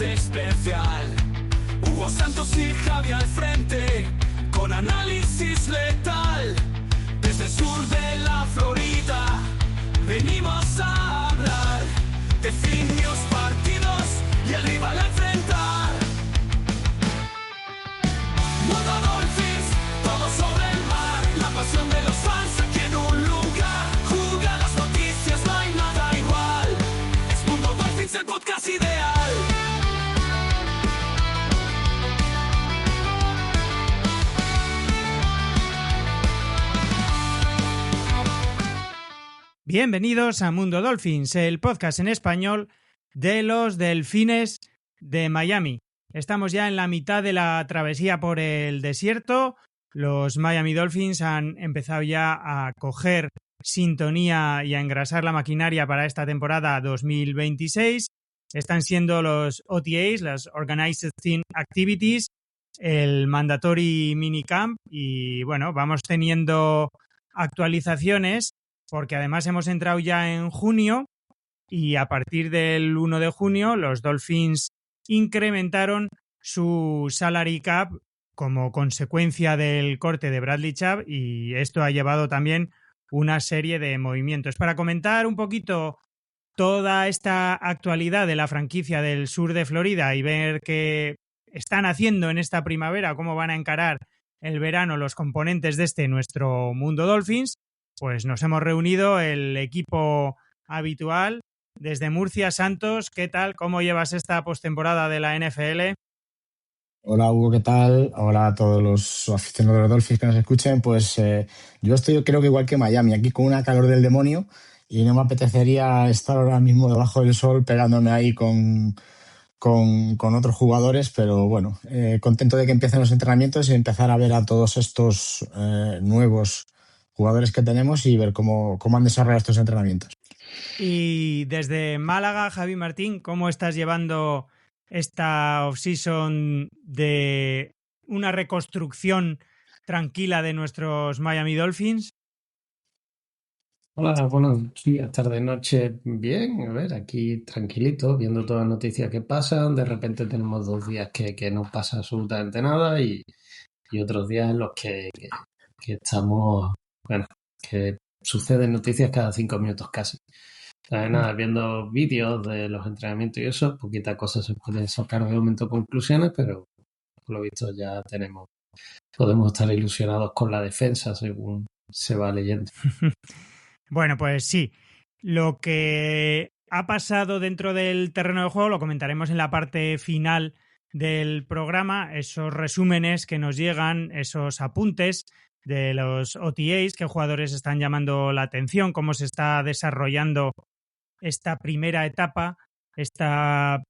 especial. Hugo Santos y Javi al frente, con análisis letal. Desde el sur de la Florida, venimos a hablar de finios partidos y el rival a enfrentar. Mundo Dolphins, todo sobre el mar, la pasión de los fans aquí en un lugar. Juega las noticias, no hay nada igual. Es Mundo Dolphins, el podcast ideal. Bienvenidos a Mundo Dolphins, el podcast en español de los Delfines de Miami. Estamos ya en la mitad de la travesía por el desierto. Los Miami Dolphins han empezado ya a coger sintonía y a engrasar la maquinaria para esta temporada 2026. Están siendo los OTAs, las Organized Team Activities, el Mandatory Minicamp y bueno, vamos teniendo actualizaciones porque además hemos entrado ya en junio y a partir del 1 de junio los Dolphins incrementaron su salary cap como consecuencia del corte de Bradley Chubb y esto ha llevado también una serie de movimientos. Para comentar un poquito toda esta actualidad de la franquicia del sur de Florida y ver qué están haciendo en esta primavera, cómo van a encarar el verano los componentes de nuestro Mundo Dolphins, pues nos hemos reunido el equipo habitual desde Murcia. Santos, ¿qué tal? ¿Cómo llevas esta postemporada de la NFL? Hola Hugo, ¿qué tal? Hola a todos los aficionados de los Dolphins que nos escuchen. Pues yo estoy creo que igual que Miami, aquí con una calor del demonio y no me apetecería estar ahora mismo debajo del sol pegándome ahí con otros jugadores, pero bueno, contento de que empiecen los entrenamientos y empezar a ver a todos estos nuevos jugadores que tenemos y ver cómo han desarrollado estos entrenamientos. Y desde Málaga, Javi Martín, ¿cómo estás llevando esta off-season de una reconstrucción tranquila de nuestros Miami Dolphins? Hola, buenos días, tarde, noche. Bien, a ver, aquí tranquilito, viendo todas las noticias que pasan. De repente tenemos 2 días que no pasa absolutamente nada y otros días en los que estamos, bueno, que suceden noticias cada 5 minutos casi. Nada, viendo vídeos de los entrenamientos y eso, poquita cosa se puede sacar de momento conclusiones, pero por lo visto ya podemos estar ilusionados con la defensa según se va leyendo. Bueno, pues sí, lo que ha pasado dentro del terreno de juego lo comentaremos en la parte final del programa, esos resúmenes que nos llegan, esos apuntes de los OTAs, qué jugadores están llamando la atención, cómo se está desarrollando esta primera etapa, esta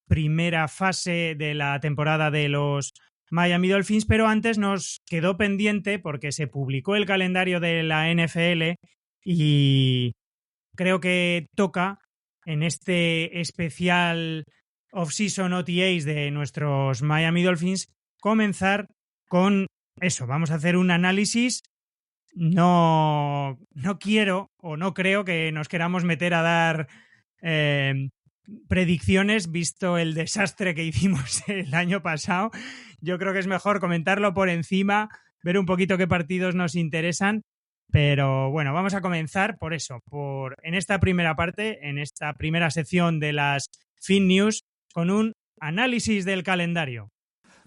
primera fase de la temporada de los Miami Dolphins, pero antes nos quedó pendiente porque se publicó el calendario de la NFL y creo que toca en este especial off-season OTAs de nuestros Miami Dolphins comenzar con eso. Vamos a hacer un análisis. No quiero o no creo que nos queramos meter a dar predicciones visto el desastre que hicimos el año pasado. Yo creo que es mejor comentarlo por encima, ver un poquito qué partidos nos interesan. Pero bueno, vamos a comenzar por eso, en esta primera parte, en esta primera sección de las Fin News, con un análisis del calendario.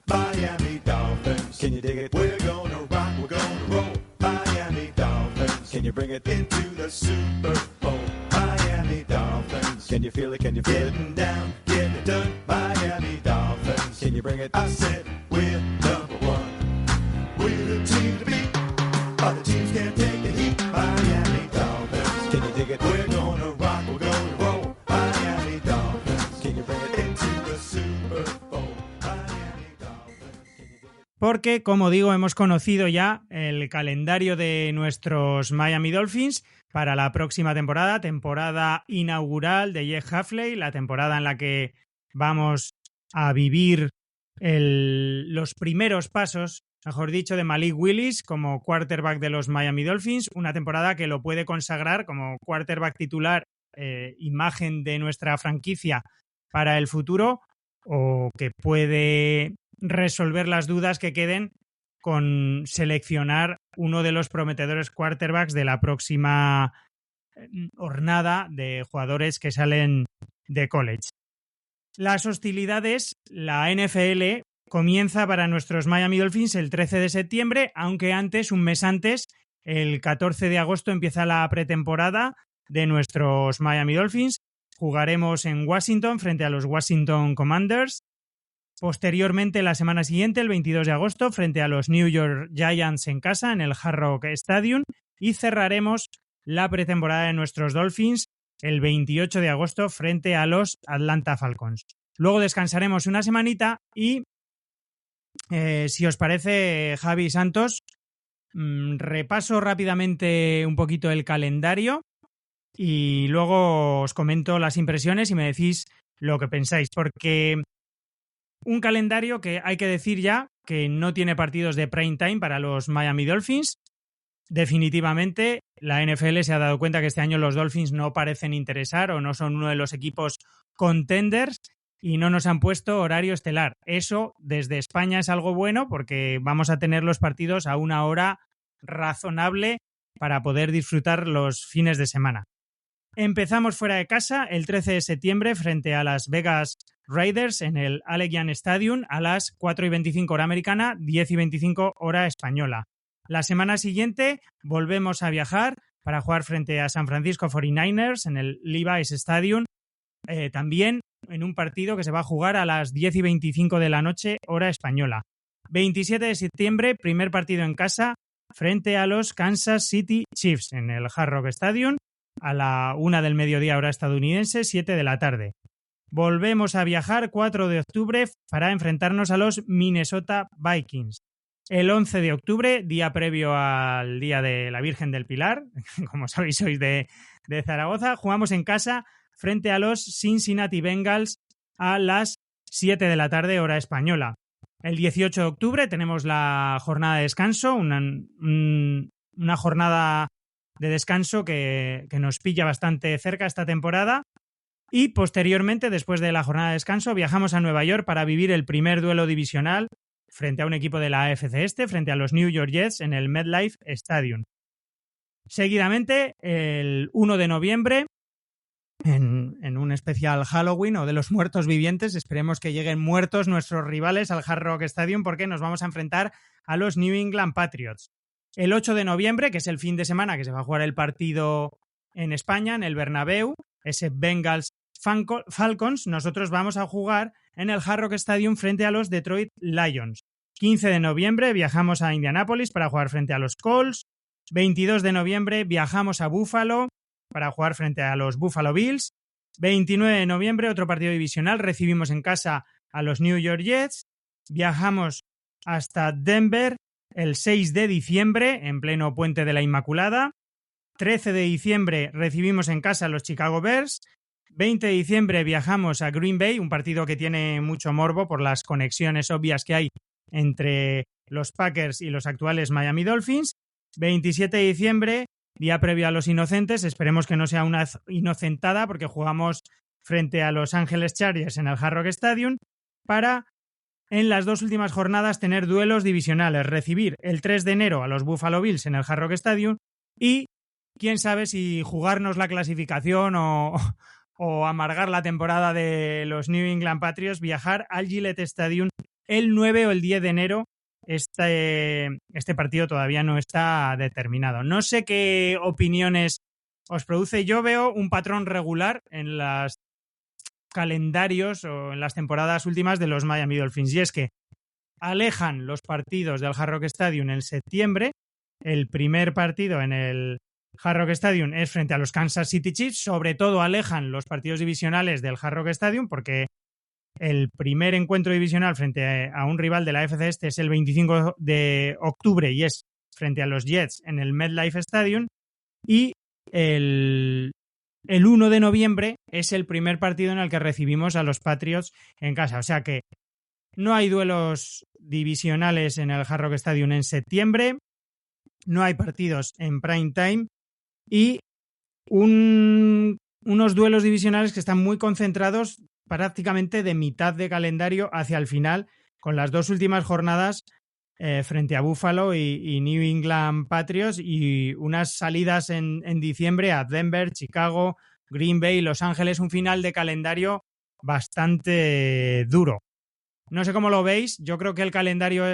Miami Dolphins, can you dig it? We're gonna rock, we're gonna roll. Miami Dolphins, can you bring it into the Super Bowl? Miami Dolphins, can you feel it? Can you feel it? Getting down, getting it done. Miami Dolphins, can you bring it? I said we're number one. We're the team to beat. Other teams can't take the heat. Miami Dolphins, can you dig it? We're gonna rock, we're gonna roll. Miami Dolphins, can you bring it into the Super Bowl? Miami Dolphins, can you dig it? Porque, como digo, hemos conocido ya el calendario de nuestros Miami Dolphins para la próxima temporada inaugural de Jeff Hafley, la temporada en la que vamos a vivir los primeros pasos, mejor dicho, de Malik Willis como quarterback de los Miami Dolphins, una temporada que lo puede consagrar como quarterback titular, imagen de nuestra franquicia para el futuro, o que puede resolver las dudas que queden con seleccionar uno de los prometedores quarterbacks de la próxima hornada de jugadores que salen de college. Las hostilidades, la NFL comienza para nuestros Miami Dolphins el 13 de septiembre, aunque antes, un mes antes, el 14 de agosto empieza la pretemporada de nuestros Miami Dolphins. Jugaremos en Washington frente a los Washington Commanders. Posteriormente, la semana siguiente, el 22 de agosto, frente a los New York Giants en casa, en el Hard Rock Stadium. Y cerraremos la pretemporada de nuestros Dolphins el 28 de agosto frente a los Atlanta Falcons. Luego descansaremos una semanita y, si os parece, Javi Santos, repaso rápidamente un poquito el calendario y luego os comento las impresiones y me decís lo que pensáis, porque un calendario que hay que decir ya que no tiene partidos de prime time para los Miami Dolphins. Definitivamente la NFL se ha dado cuenta que este año los Dolphins no parecen interesar o no son uno de los equipos contenders y no nos han puesto horario estelar. Eso desde España es algo bueno porque vamos a tener los partidos a una hora razonable para poder disfrutar los fines de semana. Empezamos fuera de casa el 13 de septiembre frente a las Vegas Raiders en el Allegiant Stadium a las 4:25 hora americana, 10:25 hora española. La semana siguiente volvemos a viajar para jugar frente a San Francisco 49ers en el Levi's Stadium, también en un partido que se va a jugar a las 10:25 de la noche, hora española. 27 de septiembre, primer partido en casa frente a los Kansas City Chiefs en el Hard Rock Stadium a la 1 del mediodía, hora estadounidense, 7 de la tarde. Volvemos a viajar 4 de octubre para enfrentarnos a los Minnesota Vikings. El 11 de octubre, día previo al Día de la Virgen del Pilar, como sabéis sois de Zaragoza, jugamos en casa frente a los Cincinnati Bengals a las 7 de la tarde, hora española. El 18 de octubre tenemos la jornada de descanso, una jornada de descanso que nos pilla bastante cerca esta temporada. Y posteriormente, después de la jornada de descanso, viajamos a Nueva York para vivir el primer duelo divisional frente a un equipo de la AFC Este, frente a los New York Jets en el MetLife Stadium. Seguidamente, el 1 de noviembre, en un especial Halloween o de los muertos vivientes, esperemos que lleguen muertos nuestros rivales al Hard Rock Stadium porque nos vamos a enfrentar a los New England Patriots. El 8 de noviembre, que es el fin de semana que se va a jugar el partido en España, en el Bernabéu, ese Bengals Falcons, nosotros vamos a jugar en el Hard Rock Stadium frente a los Detroit Lions. 15 de noviembre viajamos a Indianápolis para jugar frente a los Colts. 22 de noviembre viajamos a Buffalo para jugar frente a los Buffalo Bills. 29 de noviembre, otro partido divisional, recibimos en casa a los New York Jets. Viajamos hasta Denver el 6 de diciembre, en pleno Puente de la Inmaculada. 13 de diciembre recibimos en casa a los Chicago Bears. 20 de diciembre viajamos a Green Bay, un partido que tiene mucho morbo por las conexiones obvias que hay entre los Packers y los actuales Miami Dolphins. 27 de diciembre, día previo a los Inocentes, esperemos que no sea una inocentada porque jugamos frente a Los Ángeles Chargers en el Hard Rock Stadium para, en las dos últimas jornadas, tener duelos divisionales, recibir el 3 de enero a los Buffalo Bills en el Hard Rock Stadium y quién sabe si jugarnos la clasificación o amargar la temporada de los New England Patriots, viajar al Gillette Stadium el 9 o el 10 de enero. Este partido todavía no está determinado. No sé qué opiniones os produce. Yo veo un patrón regular en los calendarios o en las temporadas últimas de los Miami Dolphins, y es que alejan los partidos del Hard Rock Stadium en septiembre. El primer partido en el Hard Rock Stadium es frente a los Kansas City Chiefs. Sobre todo alejan los partidos divisionales del Hard Rock Stadium porque el primer encuentro divisional frente a un rival de la AFC Este es el 25 de octubre y es frente a los Jets en el MetLife Stadium, y el 1 de noviembre es el primer partido en el que recibimos a los Patriots en casa. O sea que no hay duelos divisionales en el Hard Rock Stadium en septiembre, no hay partidos en prime time y unos duelos divisionales que están muy concentrados prácticamente de mitad de calendario hacia el final, con las 2 últimas jornadas frente a Buffalo y New England Patriots, y unas salidas en diciembre a Denver, Chicago, Green Bay, Los Ángeles, un final de calendario bastante duro. No sé cómo lo veis, yo creo que el calendario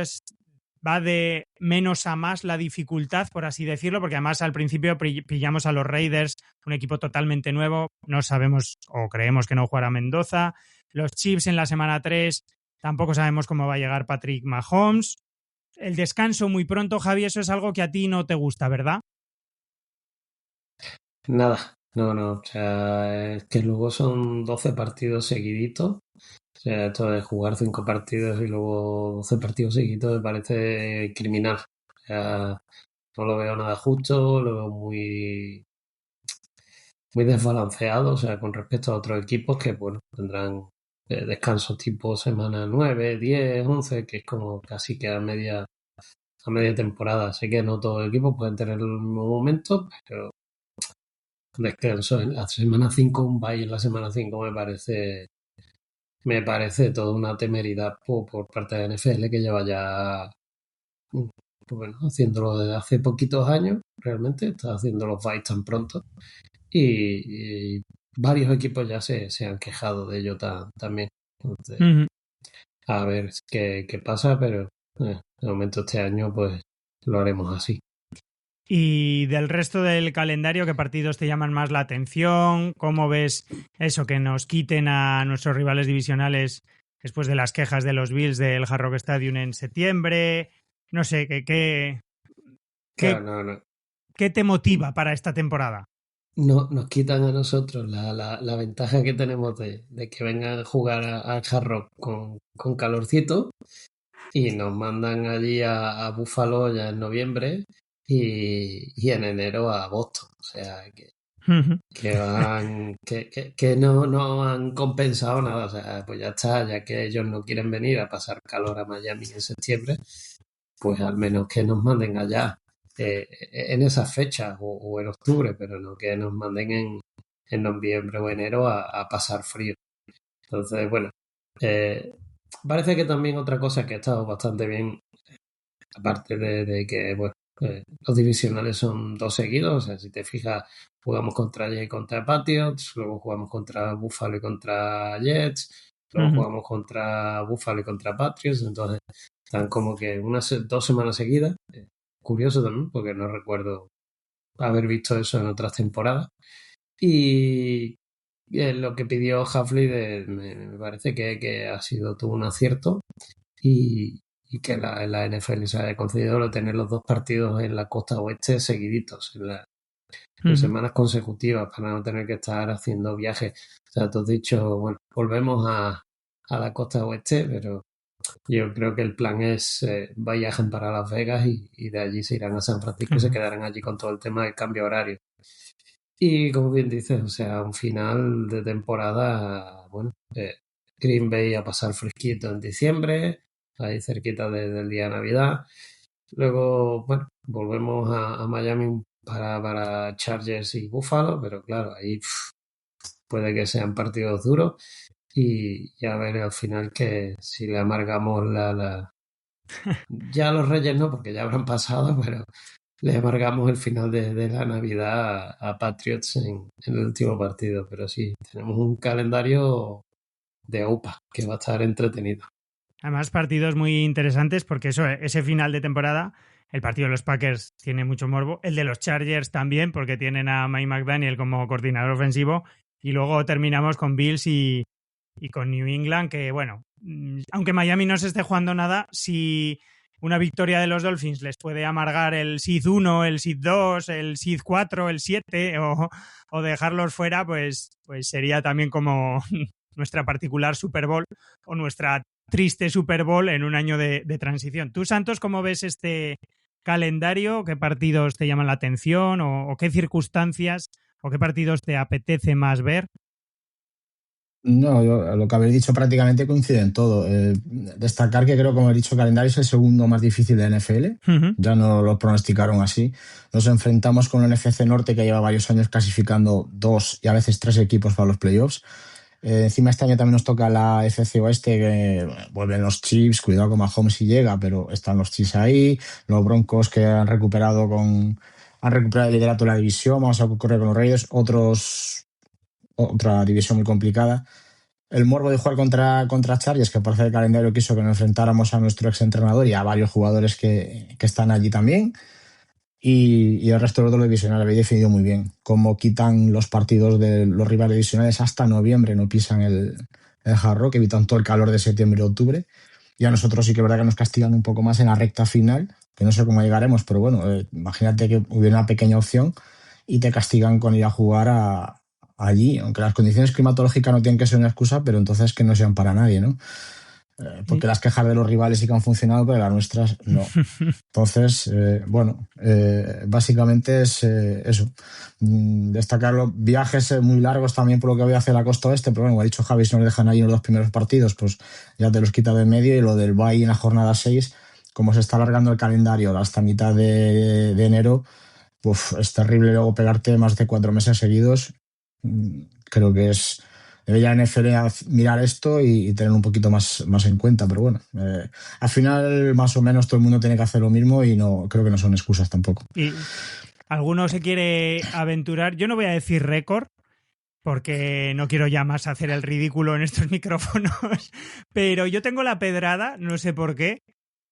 va de menos a más la dificultad, por así decirlo, porque además al principio pillamos a los Raiders, un equipo totalmente nuevo, no sabemos o creemos que no jugará Mendoza, los Chiefs en la semana 3, tampoco sabemos cómo va a llegar Patrick Mahomes. El descanso muy pronto, Javi, eso es algo que a ti no te gusta, ¿verdad? Nada, no, o sea, es que luego son 12 partidos seguiditos. O sea, esto de jugar 5 partidos y luego 12 partidos seguidos me parece criminal. O sea, no lo veo nada justo, lo veo muy desbalanceado, o sea, con respecto a otros equipos que, bueno, tendrán descansos tipo semana 9, 10, 11, que es como casi que a media temporada. Sé que no todos los equipos pueden tener el mismo momento, pero descanso en la semana 5, un bye en la semana 5 me parece toda una temeridad por parte de la NFL, que lleva ya, pues bueno, haciéndolo desde hace poquitos años, realmente, está haciendo los byes tan pronto, y varios equipos ya se han quejado de ello también. Entonces, a ver qué pasa, pero de momento este año pues lo haremos así. Y del resto del calendario, ¿qué partidos te llaman más la atención? ¿Cómo ves eso, que nos quiten a nuestros rivales divisionales después de las quejas de los Bills del Hard Rock Stadium en septiembre? No sé, Claro, no. ¿qué te motiva para esta temporada? No, nos quitan a nosotros la ventaja que tenemos de que vengan a jugar al Hard Rock con calorcito, y nos mandan allí a Buffalo ya en noviembre y en enero a Boston. O sea, que no han compensado nada. O sea, pues ya está, ya que ellos no quieren venir a pasar calor a Miami en septiembre, pues al menos que nos manden allá en esas fechas o en octubre, pero no que nos manden en noviembre o enero a pasar frío. Entonces, bueno, parece que también otra cosa que ha estado bastante bien, aparte de que, bueno, los divisionales son 2 seguidos. O sea, si te fijas, jugamos contra Jets y contra Patriots, luego jugamos contra Buffalo y contra Jets, luego jugamos contra Buffalo y contra Patriots. Entonces, están como que 2 semanas seguidas. Curioso también, porque no recuerdo haber visto eso en otras temporadas. Y lo que pidió Hafley me parece que ha sido todo un acierto, y que la NFL se ha concedido lo de tener los 2 partidos en la costa oeste seguiditos, en semanas consecutivas, para no tener que estar haciendo viajes. O sea, tú has dicho, bueno, volvemos a la costa oeste, pero yo creo que el plan es viajen para Las Vegas y de allí se irán a San Francisco y se quedarán allí con todo el tema del cambio horario. Y como bien dices, o sea, un final de temporada, bueno, Green Bay a pasar fresquito en diciembre, ahí cerquita del día de Navidad. Luego, bueno, volvemos a Miami para Chargers y Buffalo, pero claro, ahí puede que sean partidos duros, y a ver al final que si le amargamos ya los Reyes no, porque ya habrán pasado, pero le amargamos el final de la Navidad a Patriots en el último partido. Pero sí, tenemos un calendario de UPA que va a estar entretenido. Además, partidos muy interesantes, porque ese final de temporada, el partido de los Packers tiene mucho morbo, el de los Chargers también, porque tienen a Mike McDaniel como coordinador ofensivo, y luego terminamos con Bills y con New England, que bueno, aunque Miami no se esté jugando nada, si una victoria de los Dolphins les puede amargar el Seed 1, el Seed 2, el Seed 4, el 7, o dejarlos fuera, pues sería también como nuestra particular Super Bowl o nuestra triste Super Bowl en un año de transición. ¿Tú, Santos, cómo ves este calendario? ¿Qué partidos te llaman la atención o qué circunstancias o qué partidos te apetece más ver? No, lo que habéis dicho prácticamente coincide en todo. Destacar que creo, como he dicho, el calendario es el segundo más difícil de la NFL. Ya no lo pronosticaron así. Nos enfrentamos con el NFC Norte, que lleva varios años clasificando 2 y a veces 3 equipos para los playoffs. Encima este año también nos toca la FC Oeste, que vuelven los Chiefs, cuidado con Mahomes si llega, pero están los Chiefs ahí, los Broncos que han recuperado el liderato de la división, vamos a correr con los Raiders, otra división muy complicada. El morbo de jugar contra Chargers, que parece el calendario quiso que nos enfrentáramos a nuestro exentrenador y a varios jugadores que están allí también. Y el resto de los dos divisionales habéis definido muy bien. Cómo quitan los partidos de los rivales divisionales hasta noviembre, no pisan el Hard Rock, evitan todo el calor de septiembre y octubre. Y a nosotros sí que es verdad que nos castigan un poco más en la recta final, que no sé cómo llegaremos, pero bueno, imagínate que hubiera una pequeña opción y te castigan con ir a jugar allí, aunque las condiciones climatológicas no tienen que ser una excusa, pero entonces que no sean para nadie, ¿no? Porque las quejas de los rivales sí que han funcionado, pero las nuestras no. Entonces, básicamente es eso. Destacar los viajes muy largos también por lo que voy a hacer a la costa oeste, pero bueno, como ha dicho Javi, si nos dejan ahí en los dos primeros partidos, pues ya te los quita de medio, y lo del bye en la jornada 6, como se está alargando el calendario hasta mitad de enero, pues es terrible luego pegarte más de 4 meses seguidos. Creo que debe ya NFL mirar esto y tener un poquito más en cuenta, pero bueno, al final más o menos todo el mundo tiene que hacer lo mismo y no creo que no son excusas tampoco. Y alguno se quiere aventurar, yo no voy a decir récord, porque no quiero ya más hacer el ridículo en estos micrófonos, pero yo tengo la pedrada, no sé por qué,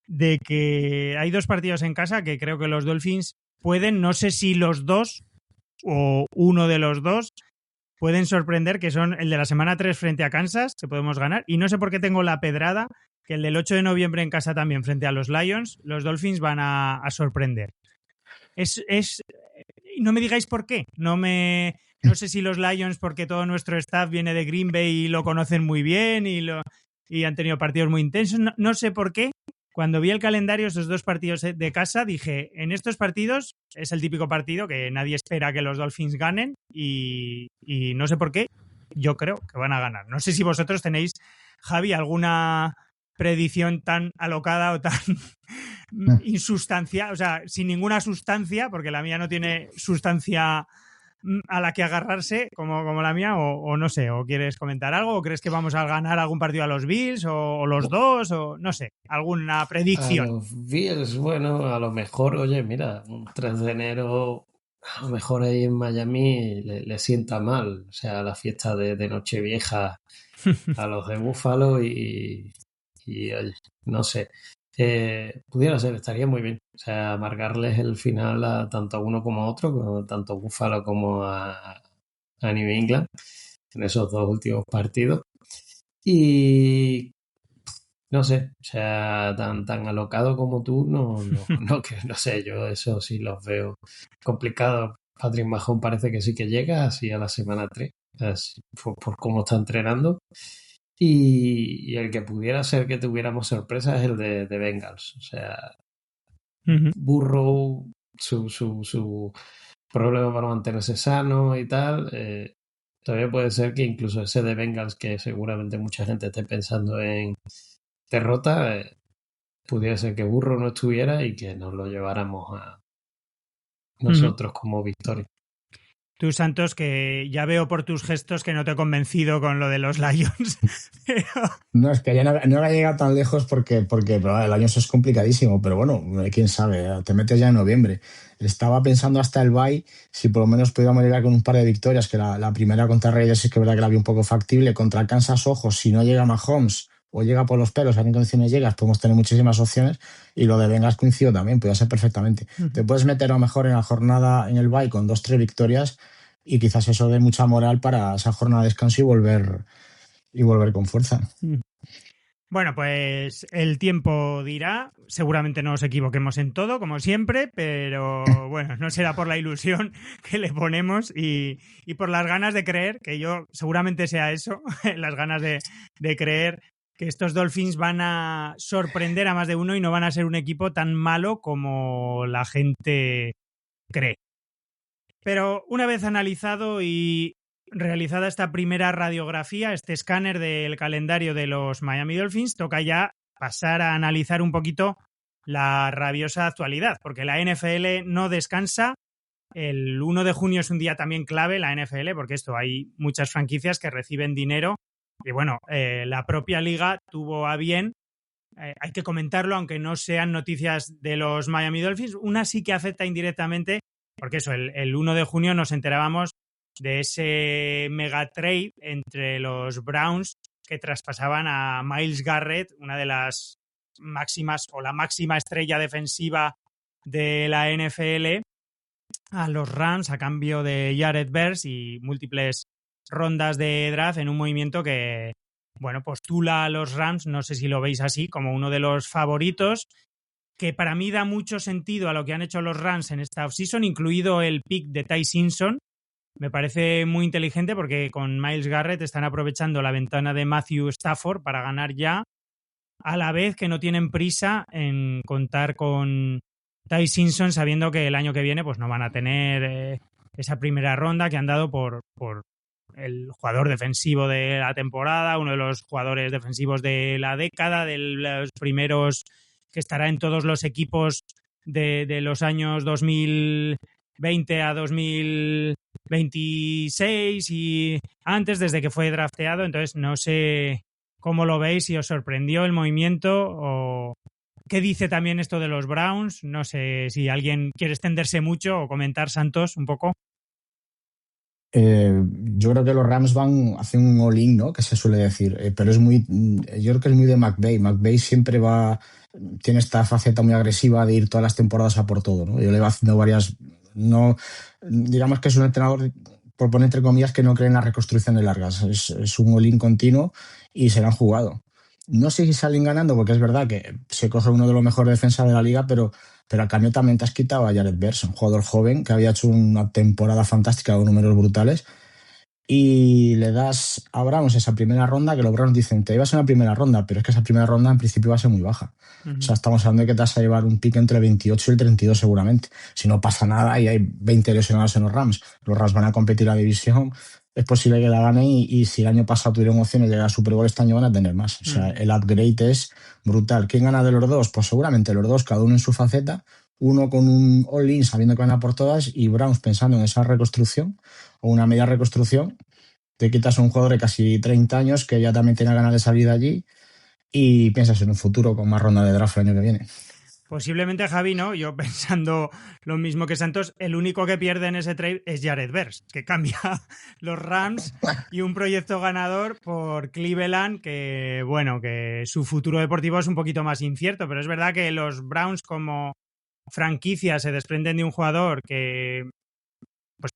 de que hay 2 partidos en casa que creo que los Dolphins pueden, no sé si los 2 o uno de los 2, pueden sorprender, que son el de la semana 3 frente a Kansas, que podemos ganar, y no sé por qué tengo la pedrada que el del 8 de noviembre en casa también frente a los Lions, los Dolphins van a sorprender. No me digáis por qué, no sé si los Lions, porque todo nuestro staff viene de Green Bay y lo conocen muy bien y han tenido partidos muy intensos, no sé por qué. Cuando vi el calendario, esos 2 partidos de casa, dije, en estos partidos es el típico partido que nadie espera que los Dolphins ganen y no sé por qué, yo creo que van a ganar. No sé si vosotros tenéis, Javi, alguna predicción tan alocada o tan insustancial, o sea, sin ninguna sustancia, porque la mía no tiene sustancia a la que agarrarse como la mía, o no sé, o quieres comentar algo, o crees que vamos a ganar algún partido a los Bills, o los 2, o no sé, alguna predicción. A los Bills, bueno, a lo mejor, oye, mira, un 3 de enero, a lo mejor ahí en Miami le sienta mal, o sea, la fiesta de Nochevieja a los de Búfalo y oye, no sé. Pudiera ser, estaría muy bien. O sea, amargarles el final tanto a uno como a otro, tanto a Buffalo como a New England, en esos 2 últimos partidos. Y no sé, o sea, tan alocado como tú, no sé, yo eso sí los veo complicados. Patrick Mahomes parece que sí que llega así a la semana 3, así, por cómo está entrenando. Y el que pudiera ser que tuviéramos sorpresa es el de Bengals. O sea, Burrow, su problema para mantenerse sano y tal. Todavía puede ser que incluso ese de Bengals, que seguramente mucha gente esté pensando en derrota, pudiera ser que Burrow no estuviera y que nos lo lleváramos a nosotros como victoria. Tú, Santos, que ya veo por tus gestos que no te he convencido con lo de los Lions. Pero... No, es que ya no había llegado tan lejos porque el Lions es complicadísimo, pero bueno, quién sabe, te metes ya en noviembre. Estaba pensando hasta el bye si por lo menos pudiéramos llegar con un par de victorias, que la primera contra Raiders sí que es verdad que la vi un poco factible. Contra Kansas, ojos, si no llega Mahomes o llega por los pelos, a qué condiciones llegas, podemos tener muchísimas opciones. Y lo de Bengals coincido también, puede ser perfectamente. Te puedes meter a lo mejor en la jornada, en el bye, con 2-3 victorias y quizás eso dé mucha moral para esa jornada de descanso y volver con fuerza. Bueno, pues el tiempo dirá, seguramente no nos equivoquemos en todo, como siempre, pero bueno, no será por la ilusión que le ponemos y por las ganas de creer, que yo seguramente sea eso, las ganas de creer que estos Dolphins van a sorprender a más de uno y no van a ser un equipo tan malo como la gente cree. Pero una vez analizado y realizada esta primera radiografía, este escáner del calendario de los Miami Dolphins, toca ya pasar a analizar un poquito la rabiosa actualidad, porque la NFL no descansa. el 1 de junio es un día también clave en la NFL, porque hay muchas franquicias que reciben dinero y bueno, la propia liga tuvo a bien, hay que comentarlo, aunque no sean noticias de los Miami Dolphins, una sí que afecta indirectamente, porque el 1 de junio nos enterábamos de ese mega trade entre los Browns que traspasaban a Myles Garrett, una de las máximas o la máxima estrella defensiva de la NFL, a los Rams a cambio de Jared Verse y múltiples rondas de draft en un movimiento que, bueno, postula a los Rams, no sé si lo veis así, como uno de los favoritos, que para mí da mucho sentido a lo que han hecho los Rams en esta offseason, incluido el pick de Ty Simpson. Me parece muy inteligente porque con Myles Garrett están aprovechando la ventana de Matthew Stafford para ganar ya, a la vez que no tienen prisa en contar con Ty Simpson, sabiendo que el año que viene pues no van a tener esa primera ronda que han dado por el jugador defensivo de la temporada, uno de los jugadores defensivos de la década, de los primeros que estará en todos los equipos de los años 2020 a 2026 y antes, desde que fue drafteado. Entonces no sé cómo lo veis, si os sorprendió el movimiento o qué dice también esto de los Browns. No sé si alguien quiere extenderse mucho o comentar, Santos, un poco. Yo creo que los Rams hacen un all-in, ¿no? Que se suele decir, pero yo creo que es muy de McVay. McVay siempre tiene esta faceta muy agresiva de ir todas las temporadas a por todo, ¿no? Yo le va haciendo digamos que es un entrenador, por poner entre comillas, que no cree en las reconstrucciones largas. Es un all-in continuo y se lo han jugado. No sé si salen ganando, porque es verdad que se coge uno de los mejores defensas de la liga, pero al cambio también te has quitado a Jared Verse, un jugador joven que había hecho una temporada fantástica con números brutales, y le das a Browns esa primera ronda, que los Browns dicen, te ibas a una primera ronda, pero es que esa primera ronda en principio va a ser muy baja. O sea, estamos hablando de que te vas a llevar un pick entre el 28 y el 32 seguramente. Si no pasa nada y hay 20 lesionados en los Rams van a competir la división, es posible que la ganen y si el año pasado tuvieron opciones de llegar a Super Bowl, este año van a tener más. O sea, el upgrade es brutal. ¿Quién gana de los dos? Pues seguramente los dos, cada uno en su faceta, uno con un all-in sabiendo que van a por todas y Browns pensando en esa reconstrucción o una media reconstrucción. Te quitas a un jugador de casi 30 años que ya también tiene ganas de salir de allí y piensas en un futuro con más ronda de draft el año que viene. Posiblemente, Javi, ¿no? Yo pensando lo mismo que Santos, el único que pierde en ese trade es Jared Verse, que cambia los Rams y un proyecto ganador por Cleveland, que bueno, que su futuro deportivo es un poquito más incierto, pero es verdad que los Browns como franquicia se desprenden de un jugador que pues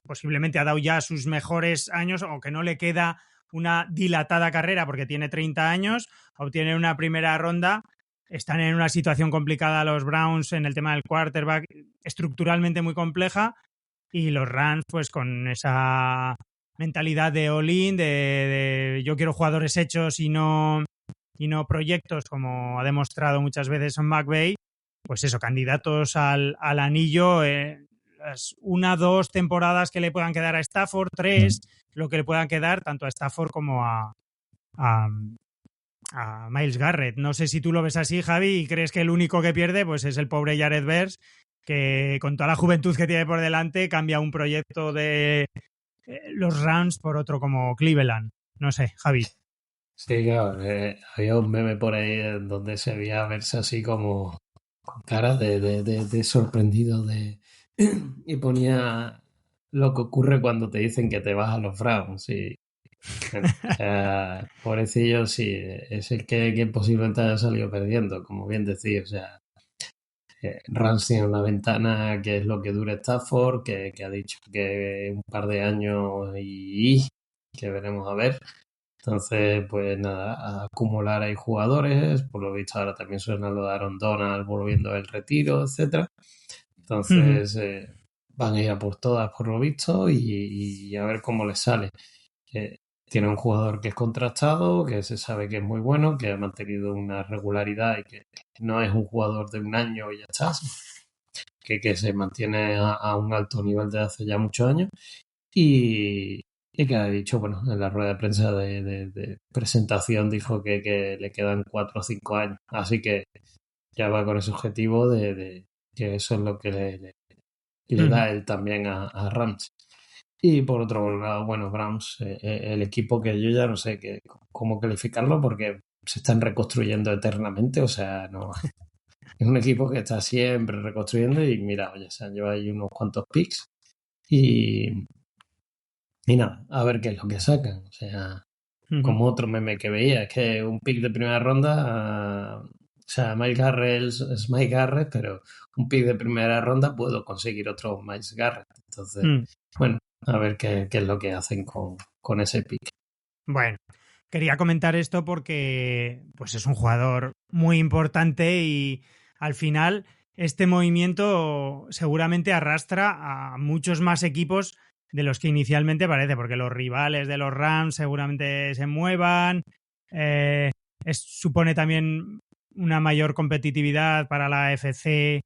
posiblemente ha dado ya sus mejores años o que no le queda una dilatada carrera porque tiene 30 años, obtiene una primera ronda. Están en una situación complicada los Browns en el tema del quarterback, estructuralmente muy compleja, y los Rams pues con esa mentalidad de all-in, de yo quiero jugadores hechos y no proyectos, como ha demostrado muchas veces en McVay, pues eso, candidatos al anillo, las 1-2 temporadas que le puedan quedar a Stafford, 3, lo que le puedan quedar tanto a Stafford como a Myles Garrett. No sé si tú lo ves así, Javi, y crees que el único que pierde pues es el pobre Jared Verse, que con toda la juventud que tiene por delante cambia un proyecto de los Rams por otro como Cleveland. No sé, Javi. Sí, claro, había un meme por ahí donde se veía verse así como con cara de sorprendido y ponía lo que ocurre cuando te dicen que te vas a los Browns y bueno, o sea, pobrecillo, sí, es el que posiblemente haya salido perdiendo, como bien decía, o sea, Rams tiene una ventana que es lo que dure Stafford, que ha dicho que un par de años y que veremos a ver. Entonces, pues nada, a acumular ahí jugadores, por lo visto ahora también suena lo de Aaron Donald volviendo del retiro, etcétera. Entonces, van a ir a por todas por lo visto y a ver cómo les sale. Tiene un jugador que es contrastado, que se sabe que es muy bueno, que ha mantenido una regularidad y que no es un jugador de un año y ya está, que se mantiene a un alto nivel desde hace ya muchos años y que ha dicho, bueno, en la rueda de prensa de presentación dijo que le quedan 4 o 5 años, así que ya va con ese objetivo de que eso es lo que y le da él también a Rams. Y por otro lado, bueno, Browns, el equipo que yo ya no sé cómo calificarlo porque se están reconstruyendo eternamente, o sea, no es un equipo que está siempre reconstruyendo y mira, oye, se han llevado ahí unos cuantos picks y nada, a ver qué es lo que sacan, o sea, como otro meme que veía, es que un pick de primera ronda, o sea, Miles Garrett es Miles Garrett, pero un pick de primera ronda puedo conseguir otro Miles Garrett, entonces, bueno, a ver qué es lo que hacen con ese pick. Bueno, quería comentar esto porque pues es un jugador muy importante y al final este movimiento seguramente arrastra a muchos más equipos de los que inicialmente parece, porque los rivales de los Rams seguramente se muevan, supone también una mayor competitividad para la AFC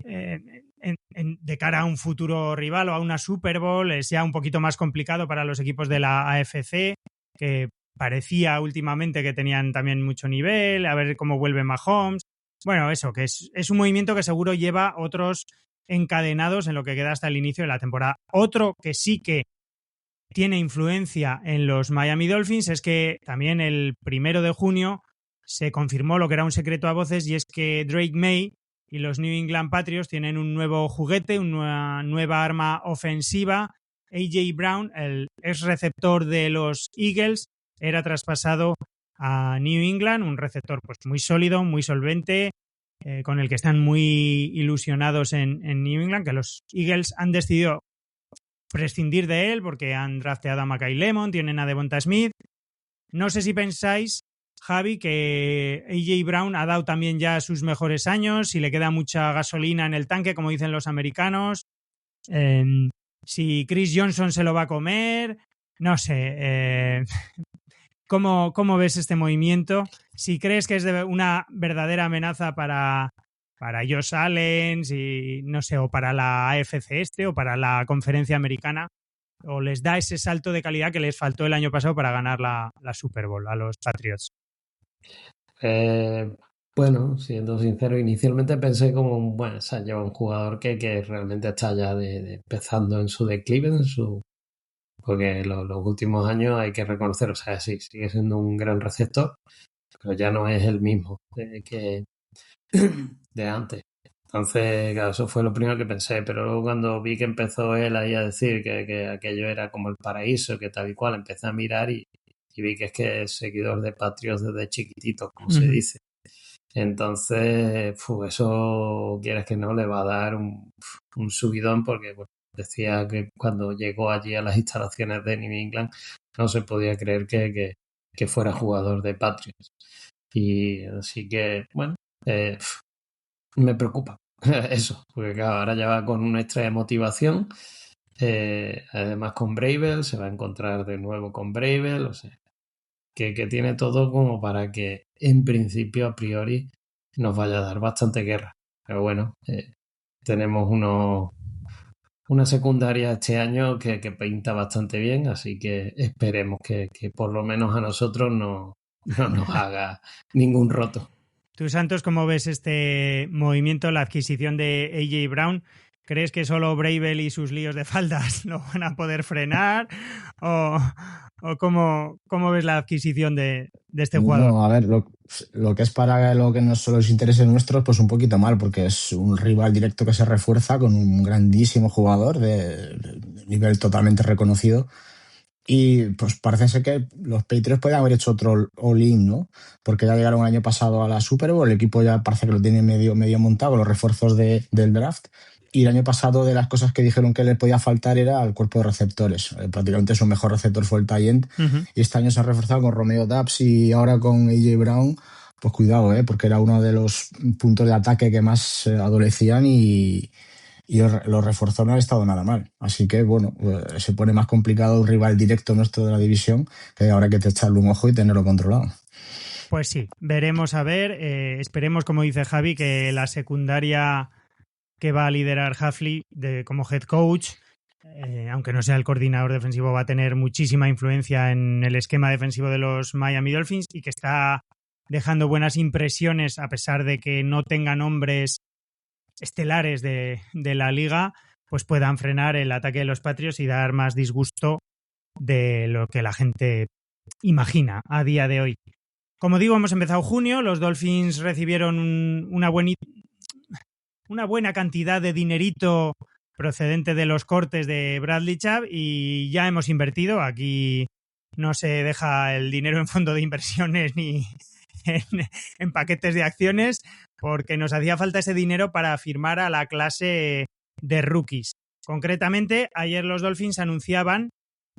de cara a un futuro rival o a una Super Bowl. Es ya un poquito más complicado para los equipos de la AFC, que parecía últimamente que tenían también mucho nivel, a ver cómo vuelve Mahomes. Bueno, eso, que es un movimiento que seguro lleva otros encadenados en lo que queda hasta el inicio de la temporada. Otro que sí que tiene influencia en los Miami Dolphins es que también el 1 de junio se confirmó lo que era un secreto a voces, y es que Drake May y los New England Patriots tienen un nuevo juguete, una nueva arma ofensiva. A.J. Brown, el ex receptor de los Eagles, era traspasado a New England, un receptor pues muy sólido, muy solvente, con el que están muy ilusionados en New England, que los Eagles han decidido prescindir de él porque han drafteado a Mackay Lemon, tienen a Devonta Smith. No sé si pensáis, Javi, que A.J. Brown ha dado también ya sus mejores años, si le queda mucha gasolina en el tanque, como dicen los americanos, si Chris Johnson se lo va a comer, no sé. ¿Cómo ves este movimiento? Si crees que es una verdadera amenaza para Josh Allen, si, no sé, o para la AFC o para la conferencia americana, o les da ese salto de calidad que les faltó el año pasado para ganar la Super Bowl a los Patriots. Bueno, siendo sincero, inicialmente pensé como, bueno, se ha llevado un jugador que realmente está ya empezando en su declive, porque los últimos años hay que reconocer, o sea, sí, sigue siendo un gran receptor, pero ya no es el mismo de antes. Entonces, claro, eso fue lo primero que pensé, pero luego cuando vi que empezó él ahí a decir que aquello era como el paraíso, que tal y cual, empecé a mirar y vi que es seguidor de Patriots desde chiquitito, como se dice. Entonces, eso, quieres que no, le va a dar un subidón, porque bueno, decía que cuando llegó allí a las instalaciones de New England no se podía creer que fuera jugador de Patriots. Y así que, bueno, me preocupa eso, porque claro, ahora ya va con un extra de motivación, además con Bravel, se va a encontrar de nuevo con Bravel, o sea, que tiene todo como para que en principio, a priori, nos vaya a dar bastante guerra. Pero bueno, tenemos una secundaria este año que pinta bastante bien, así que esperemos que por lo menos a nosotros no nos haga ningún roto. Tú, Santos, ¿cómo ves este movimiento, la adquisición de A.J. Brown? ¿Crees que solo Bravel y sus líos de faldas lo van a poder frenar? ¿O cómo ves la adquisición de este jugador? No, a ver, lo que es para lo que no son los intereses nuestros, pues un poquito mal, porque es un rival directo que se refuerza con un grandísimo jugador de nivel totalmente reconocido. Y pues parece ser que los Patriots pueden haber hecho otro all-in, ¿no? Porque ya llegaron el año pasado a la Super Bowl, el equipo ya parece que lo tiene medio montado, los refuerzos del draft. Y el año pasado, de las cosas que dijeron que le podía faltar era el cuerpo de receptores. Prácticamente su mejor receptor fue el tight end. Y este año se ha reforzado con Romeo Doubs y ahora con A.J. Brown. Pues cuidado, porque era uno de los puntos de ataque que más adolecían y los refuerzos no han estado nada mal. Así que, bueno, se pone más complicado un rival directo nuestro de la división, que ahora hay que echarle un ojo y tenerlo controlado. Pues sí, veremos a ver. Esperemos, como dice Javi, que la secundaria que va a liderar Hafley como head coach, aunque no sea el coordinador defensivo, va a tener muchísima influencia en el esquema defensivo de los Miami Dolphins y que está dejando buenas impresiones a pesar de que no tenga nombres estelares de la liga, pues puedan frenar el ataque de los Patriots y dar más disgusto de lo que la gente imagina a día de hoy. Como digo, hemos empezado junio, los Dolphins recibieron una buena cantidad de dinerito procedente de los cortes de Bradley Chubb y ya hemos invertido. Aquí no se deja el dinero en fondo de inversiones ni en paquetes de acciones, porque nos hacía falta ese dinero para firmar a la clase de rookies. Concretamente, ayer los Dolphins anunciaban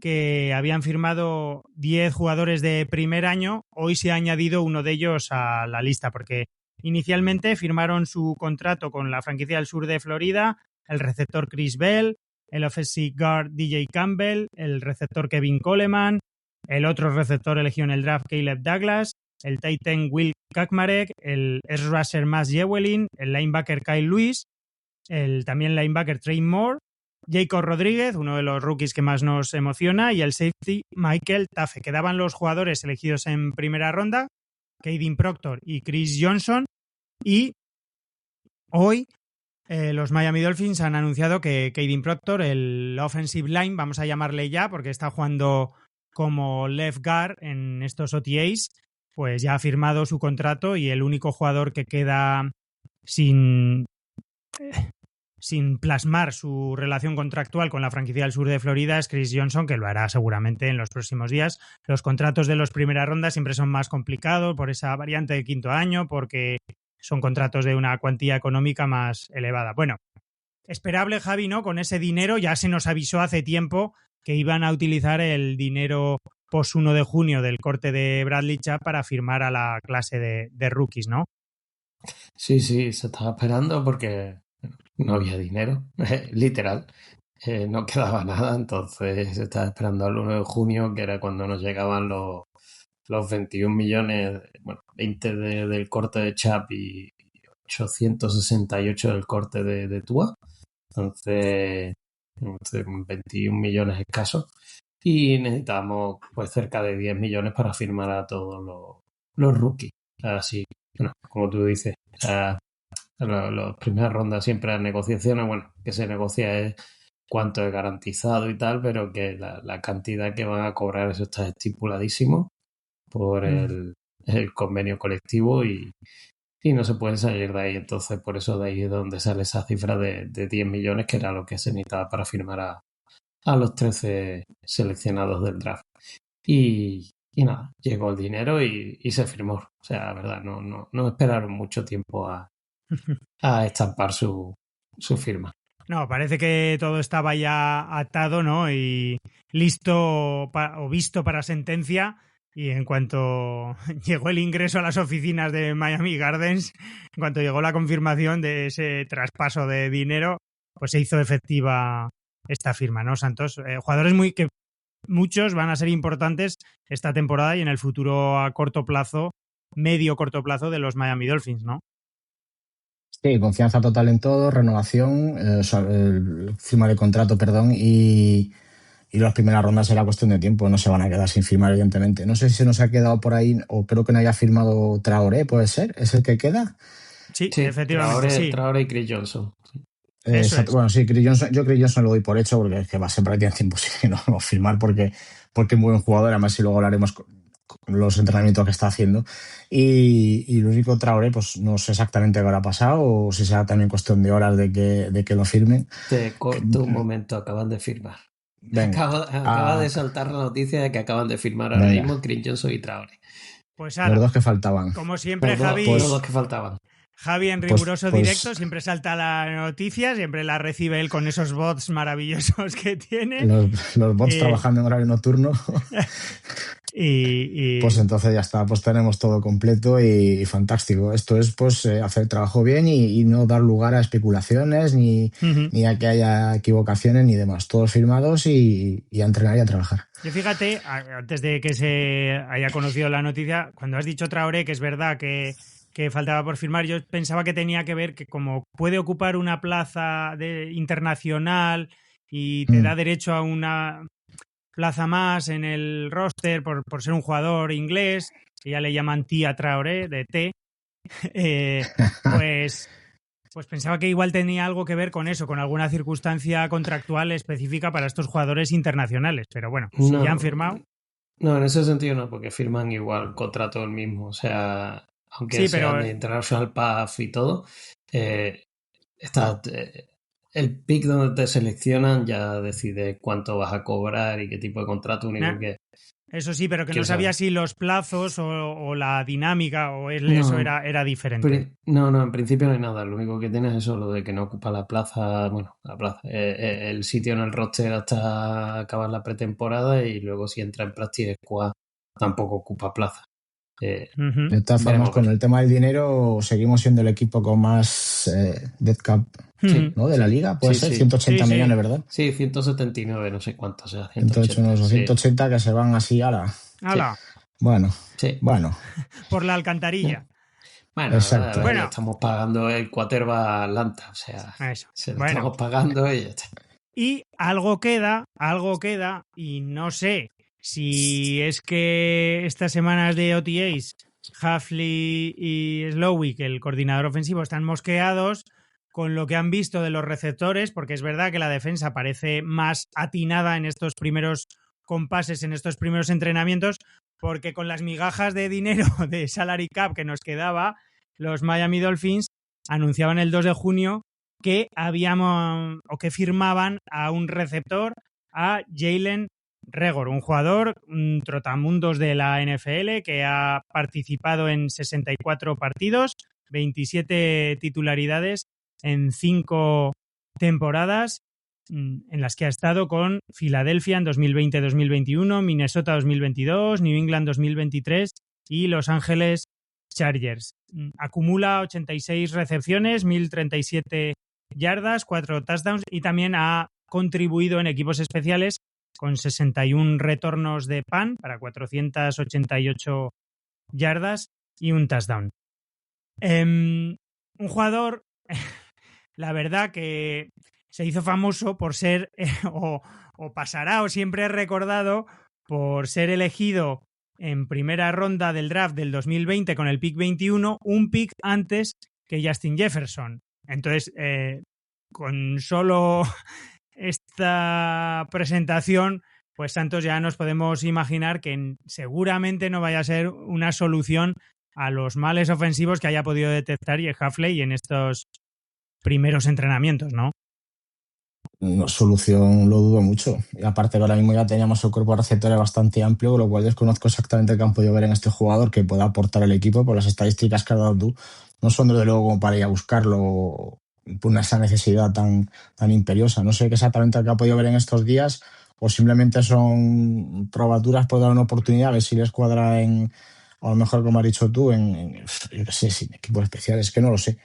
que habían firmado 10 jugadores de primer año. Hoy se ha añadido uno de ellos a la lista, porque inicialmente firmaron su contrato con la franquicia del sur de Florida el receptor Chris Bell, el offensive guard DJ Campbell, el receptor Kevin Coleman, el otro receptor elegido en el draft Caleb Douglas, el tight end Will Kaczmarek, el edge rusher Max Jewelin, el linebacker Kyle Lewis, el también linebacker Trey Moore, Jacob Rodríguez, uno de los rookies que más nos emociona, y el safety Michael Taffe. Quedaban los jugadores elegidos en primera ronda, Caden Proctor y Chris Johnson, y hoy los Miami Dolphins han anunciado que Caden Proctor, el offensive line, vamos a llamarle ya, porque está jugando como left guard en estos OTAs, pues ya ha firmado su contrato y el único jugador que queda sin plasmar su relación contractual con la franquicia del sur de Florida es Chris Johnson, que lo hará seguramente en los próximos días. Los contratos de las primeras rondas siempre son más complicados por esa variante de quinto año, porque son contratos de una cuantía económica más elevada. Bueno, esperable, Javi, ¿no? Con ese dinero ya se nos avisó hace tiempo que iban a utilizar el dinero post 1 de junio del corte de Bradley Chubb para firmar a la clase de rookies, ¿no? Sí, se estaba esperando porque no había dinero, literal. No quedaba nada, entonces se estaba esperando al 1 de junio, que era cuando nos llegaban los 21 millones, bueno, 20 del corte de Chubb y 868 del corte de Tua. Entonces, 21 millones escasos. Y necesitamos pues cerca de 10 millones para firmar a todos los rookies. Así, bueno, como tú dices, las primeras rondas siempre las negociaciones, bueno, que se negocia es cuánto es garantizado y tal, pero que la cantidad que van a cobrar, eso está estipuladísimo por el convenio colectivo y no se pueden salir de ahí. Entonces, por eso de ahí es donde sale esa cifra de 10 millones, que era lo que se necesitaba para firmar a los 13 seleccionados del draft. Y nada, llegó el dinero y se firmó. O sea, la verdad, no esperaron mucho tiempo a estampar su firma. No, parece que todo estaba ya atado, ¿no? Y listo o visto para sentencia. Y en cuanto llegó el ingreso a las oficinas de Miami Gardens, en cuanto llegó la confirmación de ese traspaso de dinero, pues se hizo efectiva esta firma, ¿no, Santos? Jugadores que muchos van a ser importantes esta temporada y en el futuro a corto plazo, medio corto plazo de los Miami Dolphins, ¿no? Sí, confianza total en todo, renovación, firma de contrato, perdón, y las primeras rondas será cuestión de tiempo, no se van a quedar sin firmar, evidentemente. No sé si se nos ha quedado por ahí, o creo que no haya firmado Traoré, ¿puede ser? ¿Es el que queda? Sí, efectivamente, Traoré y Chris Johnson. Bueno, sí, Chris Johnson, yo Chris Johnson lo doy por hecho, porque es que va a ser prácticamente imposible no firmar, porque es muy buen jugador, además si luego hablaremos con los entrenamientos que está haciendo. Y el único Traoré, pues no sé exactamente qué habrá pasado, o si será también cuestión de horas de que lo firmen. Te corto un momento, acaban de firmar. Acaba de saltar la noticia de que acaban de firmar ahora mismo Chris Johnson y Traoré. Pues ahora, los dos que faltaban. Como siempre, Javi. Los dos que faltaban. Javi, en riguroso directo, siempre salta la noticia, siempre la recibe él con esos bots maravillosos que tiene. Los bots trabajando en horario nocturno. Y pues entonces ya está, pues tenemos todo completo y fantástico. Esto es pues hacer el trabajo bien y no dar lugar a especulaciones ni a que haya equivocaciones ni demás. Todos firmados y a entrenar y a trabajar. Y fíjate, antes de que se haya conocido la noticia, cuando has dicho Traoré, que es verdad que faltaba por firmar, yo pensaba que tenía que ver que como puede ocupar una plaza internacional y te da derecho a una plaza más en el roster por ser un jugador inglés, que ya le llaman tía Traoré, de T, pues Pues pensaba que igual tenía algo que ver con eso, con alguna circunstancia contractual específica para estos jugadores internacionales. Pero bueno, si ya han firmado. No, en ese sentido no, porque firman igual contrato el mismo. O sea, aunque Sí, pero sean de International Path y todo, está, el pick donde te seleccionan ya decide cuánto vas a cobrar y qué tipo de contrato único que... eso sí, pero que no ¿Quién sabe? sabía si los plazos o la dinámica o eso No, era diferente. no, en principio no hay nada. Lo único que tienes es eso, lo de que no ocupa la plaza, bueno, la plaza, el sitio en el roster hasta acabar la pretemporada y luego si entra en Practice Squad tampoco ocupa plaza. Ujú. De todas formas, Veremos, con ver. el tema del dinero, seguimos siendo el equipo con más dead cap, Sí, ¿no? De la liga, puede sí, ser, sí. 180 Sí, sí. millones, ¿verdad? Sí, 179, no sé cuánto, o sea, 108 180. unos Sí, 180 que se van así a la... sí, ¡Hala! Bueno, sí. bueno, Por la alcantarilla. Bueno, a exacto. ver, le Bueno, estamos pagando el quarterback a Atlanta, o sea, eso. se lo Bueno, estamos pagando y ya está. y algo queda, y no sé si es que estas semanas de OTAs, Hafley y Slowick, el coordinador ofensivo, están mosqueados con lo que han visto de los receptores, porque es verdad que la defensa parece más atinada en estos primeros compases, en estos primeros entrenamientos, porque con las migajas de dinero de salary cap que nos quedaba, los Miami Dolphins anunciaban el 2 de junio que habíamos o que firmaban a un receptor, a Jalen Reagor, un jugador, un trotamundos de la NFL que ha participado en 64 partidos, 27 titularidades en 5 temporadas en las que ha estado con Filadelfia en 2020-2021, Minnesota 2022, New England 2023 y Los Ángeles Chargers. Acumula 86 recepciones, 1037 yardas, 4 touchdowns y también ha contribuido en equipos especiales con 61 retornos de PAN para 488 yardas y un touchdown. Un jugador, la verdad que se hizo famoso por ser, o pasará o siempre es recordado por ser elegido en primera ronda del draft del 2020 con el pick 21, un pick antes que Justin Jefferson. Entonces, con solo esta presentación, pues Santos ya nos podemos imaginar que seguramente no vaya a ser una solución a los males ofensivos que haya podido detectar Hafley en estos primeros entrenamientos, ¿no? No, solución lo dudo mucho. Y aparte que ahora mismo ya teníamos el cuerpo de receptores bastante amplio, con lo cual desconozco exactamente qué han podido ver en este jugador que pueda aportar al equipo, por las estadísticas que has dado tú. No son desde luego como para ir a buscarlo por esa necesidad tan imperiosa. No sé qué exactamente qué ha podido ver en estos días o simplemente son probaturas por dar una oportunidad, a ver si les cuadra a lo mejor como has dicho tú, yo qué sé, sin equipos especiales, es que no lo sé.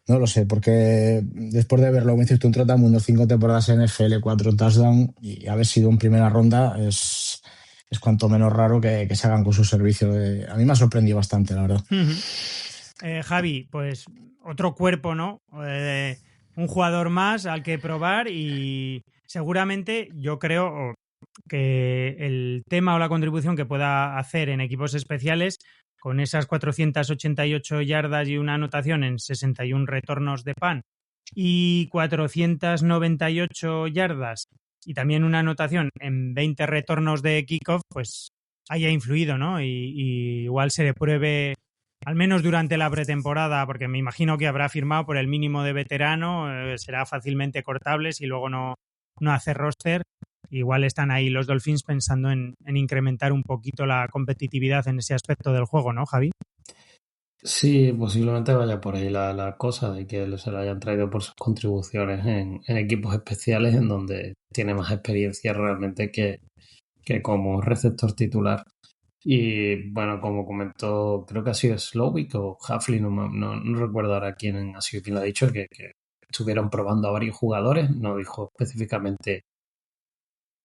No lo sé, porque después de verlo, me dices tú, un trotamundo, 5 temporadas en NFL, 4 touchdowns y haber sido en primera ronda es cuanto menos raro que se hagan con su servicio. A mí me ha sorprendido bastante, la verdad. Javi, pues otro cuerpo, ¿no? Un jugador más al que probar y seguramente yo creo que el tema o la contribución que pueda hacer en equipos especiales con esas 488 yardas y una anotación en 61 retornos de PAN y 498 yardas y también una anotación en 20 retornos de kickoff, pues haya influido, ¿no? Y igual se le pruebe, al menos durante la pretemporada, porque me imagino que habrá firmado por el mínimo de veterano, será fácilmente cortable si luego no hace roster. Igual están ahí los Dolphins pensando en incrementar un poquito la competitividad en ese aspecto del juego, ¿no, Javi? Sí, posiblemente vaya por ahí la cosa de que se lo hayan traído por sus contribuciones en equipos especiales en donde tiene más experiencia realmente que como receptor titular. Y bueno, como comentó, creo que ha sido Slowick o Hafley, no recuerdo ahora quién ha sido quien lo ha dicho, que estuvieron probando a varios jugadores, no dijo específicamente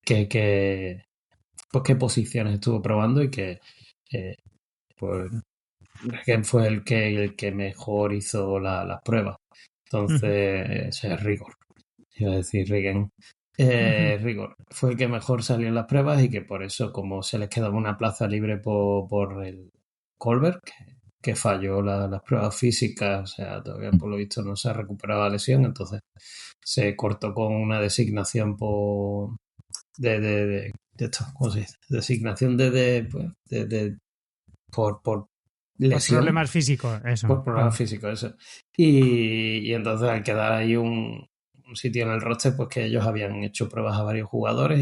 pues qué posiciones estuvo probando y que pues Regen fue el que mejor hizo las pruebas. Entonces, ese es Rigor. Iba a decir Regen. Rigor fue el que mejor salió en las pruebas y que por eso, como se les quedaba una plaza libre por el Colbert, que falló las pruebas físicas, o sea, todavía por lo visto no se ha recuperado la lesión, entonces se cortó con una designación de esto, ¿cómo se dice? Designación por Por lesión, problemas físicos, eso. por problemas físicos, eso. Y entonces al quedar ahí un sitio en el roster, pues que ellos habían hecho pruebas a varios jugadores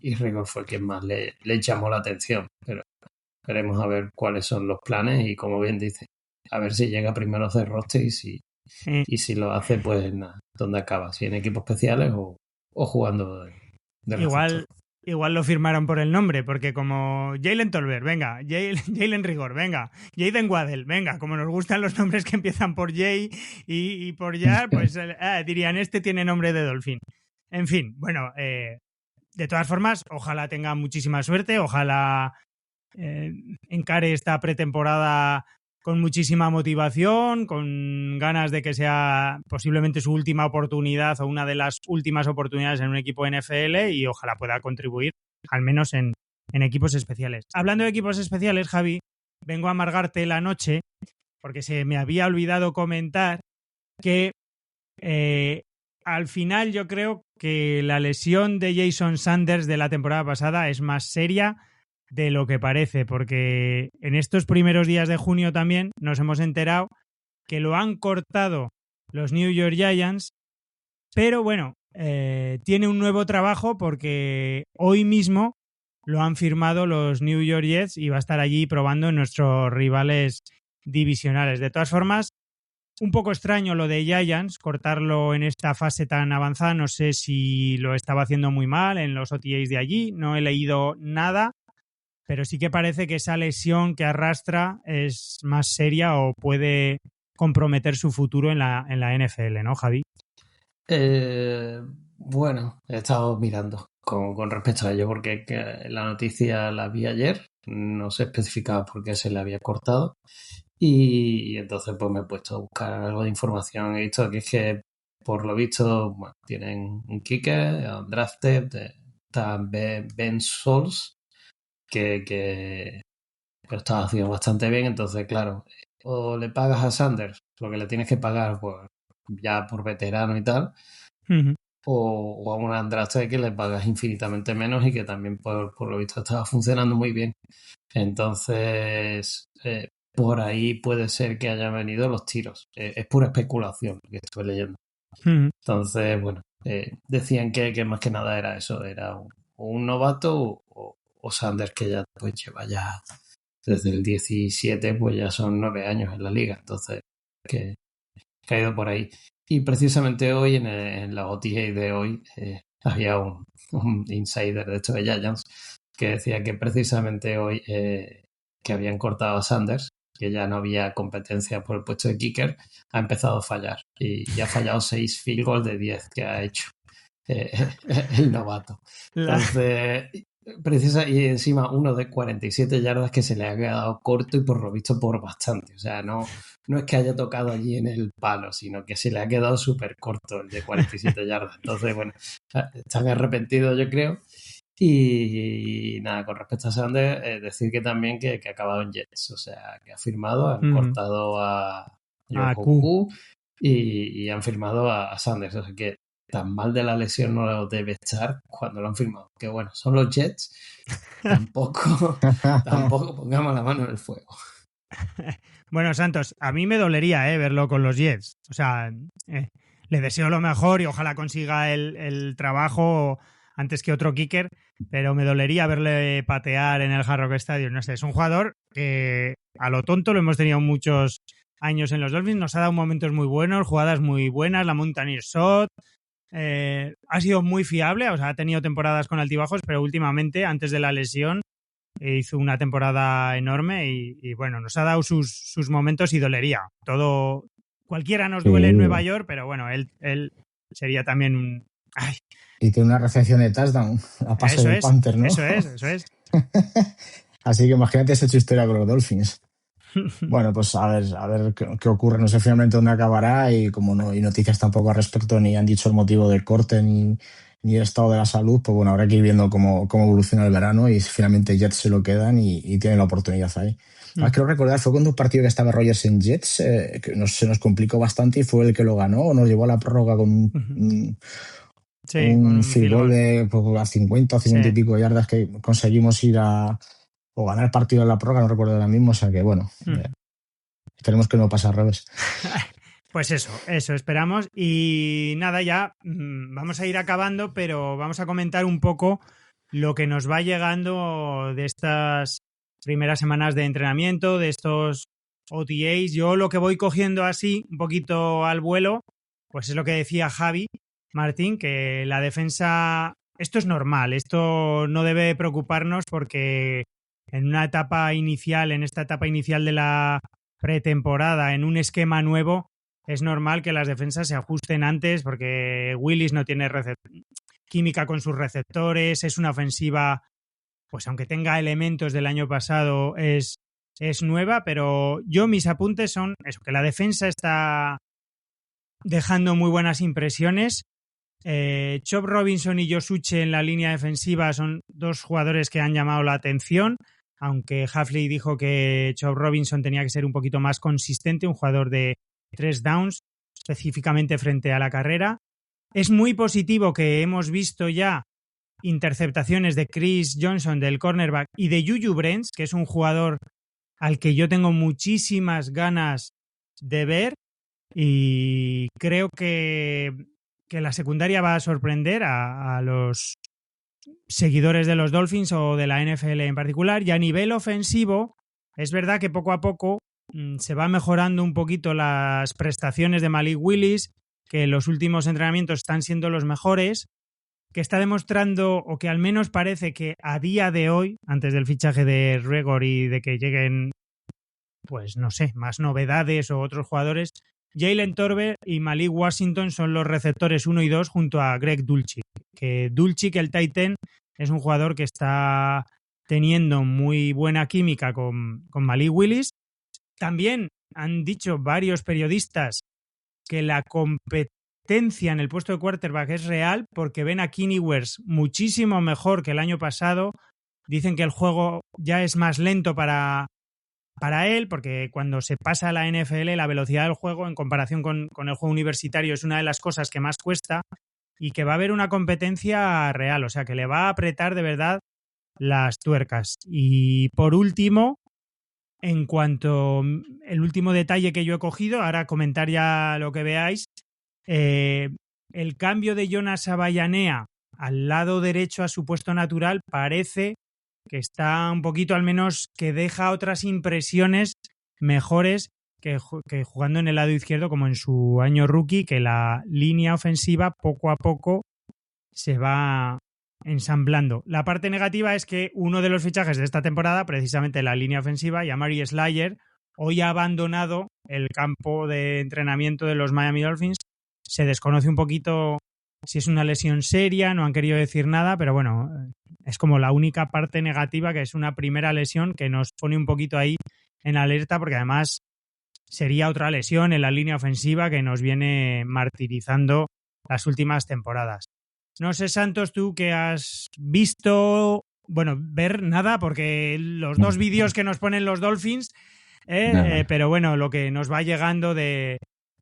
y Rigor fue quien más le llamó la atención. Pero veremos a ver cuáles son los planes y, como bien dice, a ver si llega primero a hacer roster y si lo hace, pues nada, ¿dónde acaba? Si en equipos especiales o jugando de receptor. Igual lo firmaron por el nombre, porque como Jalen Tolbert, venga, Jalen Rigor, venga, Jaden Waddell, venga, como nos gustan los nombres que empiezan por Jay y por Jar, pues dirían, este tiene nombre de Dolphin. En fin, bueno, de todas formas, ojalá tenga muchísima suerte, ojalá encare esta pretemporada con muchísima motivación, con ganas de que sea posiblemente su última oportunidad o una de las últimas oportunidades en un equipo NFL y ojalá pueda contribuir, al menos en equipos especiales. Hablando de equipos especiales, Javi, vengo a amargarte la noche porque se me había olvidado comentar que al final yo creo que la lesión de Jason Sanders de la temporada pasada es más seria de lo que parece, porque en estos primeros días de junio también nos hemos enterado que lo han cortado los New York Giants, pero bueno, tiene un nuevo trabajo porque hoy mismo lo han firmado los New York Jets y va a estar allí probando en nuestros rivales divisionales. De todas formas, un poco extraño lo de Giants, cortarlo en esta fase tan avanzada, no sé si lo estaba haciendo muy mal en los OTAs de allí, no he leído nada, pero sí que parece que esa lesión que arrastra es más seria o puede comprometer su futuro en la NFL, ¿no, Javi? Bueno, he estado mirando con respecto a ello, porque la noticia la vi ayer, no se especificaba por qué se le había cortado, y entonces pues me he puesto a buscar algo de información. He visto que es que, por lo visto, bueno, tienen un kicker, un drafted, está Ben Sols, que lo está haciendo bastante bien, entonces claro, o le pagas a Sanders lo que le tienes que pagar pues, ya por veterano y tal, o a un Andraste que le pagas infinitamente menos y que también por lo visto estaba funcionando muy bien. Entonces por ahí puede ser que hayan venido los tiros. Es pura especulación lo que estoy leyendo. Entonces, bueno, decían que más que nada era eso, era un novato o Sanders, que ya pues lleva ya desde el 17, pues ya son 9 años en la liga, entonces que ha ido por ahí. Y precisamente hoy, en la OTA de hoy, había un insider de estos de Giants que decía que precisamente hoy que habían cortado a Sanders, que ya no había competencia por el puesto de kicker, ha empezado a fallar y ha fallado 6 field goals de 10 que ha hecho el novato. Entonces, y encima uno de 47 yardas que se le ha quedado corto y por lo visto por bastante. O sea, no es que haya tocado allí en el palo, sino que se le ha quedado súper corto el de 47 yardas. Entonces, bueno, están arrepentidos, yo creo. Y nada, con respecto a Sanders, decir que también que ha acabado en Jets. O sea, que ha firmado, han cortado a Q y han firmado a Sanders. O sea que tan mal de la lesión no lo debe estar cuando lo han firmado. Que bueno, son los Jets. Tampoco pongamos la mano en el fuego. Bueno, Santos, a mí me dolería verlo con los Jets. O sea, le deseo lo mejor y ojalá consiga el trabajo antes que otro kicker, pero me dolería verle patear en el Hard Rock Stadium. No sé, es un jugador que a lo tonto lo hemos tenido muchos años en los Dolphins, nos ha dado momentos muy buenos, jugadas muy buenas, la Mountaineer Shot, ha sido muy fiable, o sea, ha tenido temporadas con altibajos, pero últimamente, antes de la lesión, hizo una temporada enorme y bueno, nos ha dado sus momentos y dolería. Cualquiera nos duele en Nueva York, pero bueno, él sería también un... Ay. Y tiene una recepción de touchdown a pase del Panther, ¿no? Eso es. Así que imagínate esa historia con los Dolphins. Bueno, pues a ver qué ocurre. No sé finalmente dónde acabará y como no hay noticias tampoco al respecto, ni han dicho el motivo del corte ni el estado de la salud, pues bueno, habrá que ir viendo cómo evoluciona el verano y si finalmente Jets se lo quedan y tienen la oportunidad ahí. Además, creo recordar, fue cuando un partido que estaba Rogers en Jets, que se nos complicó bastante y fue el que lo ganó o nos llevó a la prórroga con Sí, con un un field field goal goal. de pues, a 50 o Sí. 50 y pico de yardas que conseguimos ir o ganar el partido en la prórroga, no recuerdo ahora mismo, o sea que bueno, esperemos que no pase al revés. Pues eso esperamos. Y nada, ya vamos a ir acabando, pero vamos a comentar un poco lo que nos va llegando de estas primeras semanas de entrenamiento, de estos OTAs. Yo lo que voy cogiendo así, un poquito al vuelo, pues es lo que decía Javi Martín, que la defensa, esto es normal, esto no debe preocuparnos porque en esta etapa inicial de la pretemporada, en un esquema nuevo, es normal que las defensas se ajusten antes porque Willis no tiene química con sus receptores, es una ofensiva, pues aunque tenga elementos del año pasado, es nueva, pero yo mis apuntes son eso, que la defensa está dejando muy buenas impresiones. Chop Robinson y Josh Uche en la línea defensiva son dos jugadores que han llamado la atención, aunque Hafley dijo que Chop Robinson tenía que ser un poquito más consistente, un jugador de 3 downs, específicamente frente a la carrera. Es muy positivo que hemos visto ya interceptaciones de Chris Johnson, del cornerback, y de Juju Brents, que es un jugador al que yo tengo muchísimas ganas de ver y creo que la secundaria va a sorprender a los seguidores de los Dolphins o de la NFL en particular. Y a nivel ofensivo, es verdad que poco a poco se va mejorando un poquito las prestaciones de Malik Willis, que en los últimos entrenamientos están siendo los mejores, que está demostrando, o que al menos parece que a día de hoy, antes del fichaje de Regor y de que lleguen, pues no sé, más novedades o otros jugadores, Jalen Torbe y Malik Washington son los receptores 1 y 2 junto a Greg Dulcich. Que Dulcich, el tight end, es un jugador que está teniendo muy buena química con Malik Willis. También han dicho varios periodistas que la competencia en el puesto de quarterback es real porque ven a Keeney Wers muchísimo mejor que el año pasado. Dicen que el juego ya es más lento para él, porque cuando se pasa a la NFL, la velocidad del juego en comparación con el juego universitario es una de las cosas que más cuesta y que va a haber una competencia real, o sea, que le va a apretar de verdad las tuercas. Y por último, en cuanto el último detalle que yo he cogido, ahora comentar ya lo que veáis, el cambio de Jonas Avellaneda al lado derecho a su puesto natural parece que está un poquito, al menos, que deja otras impresiones mejores que jugando en el lado izquierdo como en su año rookie, que la línea ofensiva poco a poco se va ensamblando. La parte negativa es que uno de los fichajes de esta temporada, precisamente la línea ofensiva, Yamari Slayer, hoy ha abandonado el campo de entrenamiento de los Miami Dolphins. Se desconoce un poquito si es una lesión seria, no han querido decir nada, pero bueno, es como la única parte negativa, que es una primera lesión que nos pone un poquito ahí en alerta, porque además sería otra lesión en la línea ofensiva que nos viene martirizando las últimas temporadas. No sé, Santos, tú que has visto, bueno, ver nada, porque los dos vídeos que nos ponen los Dolphins, pero bueno, lo que nos va llegando de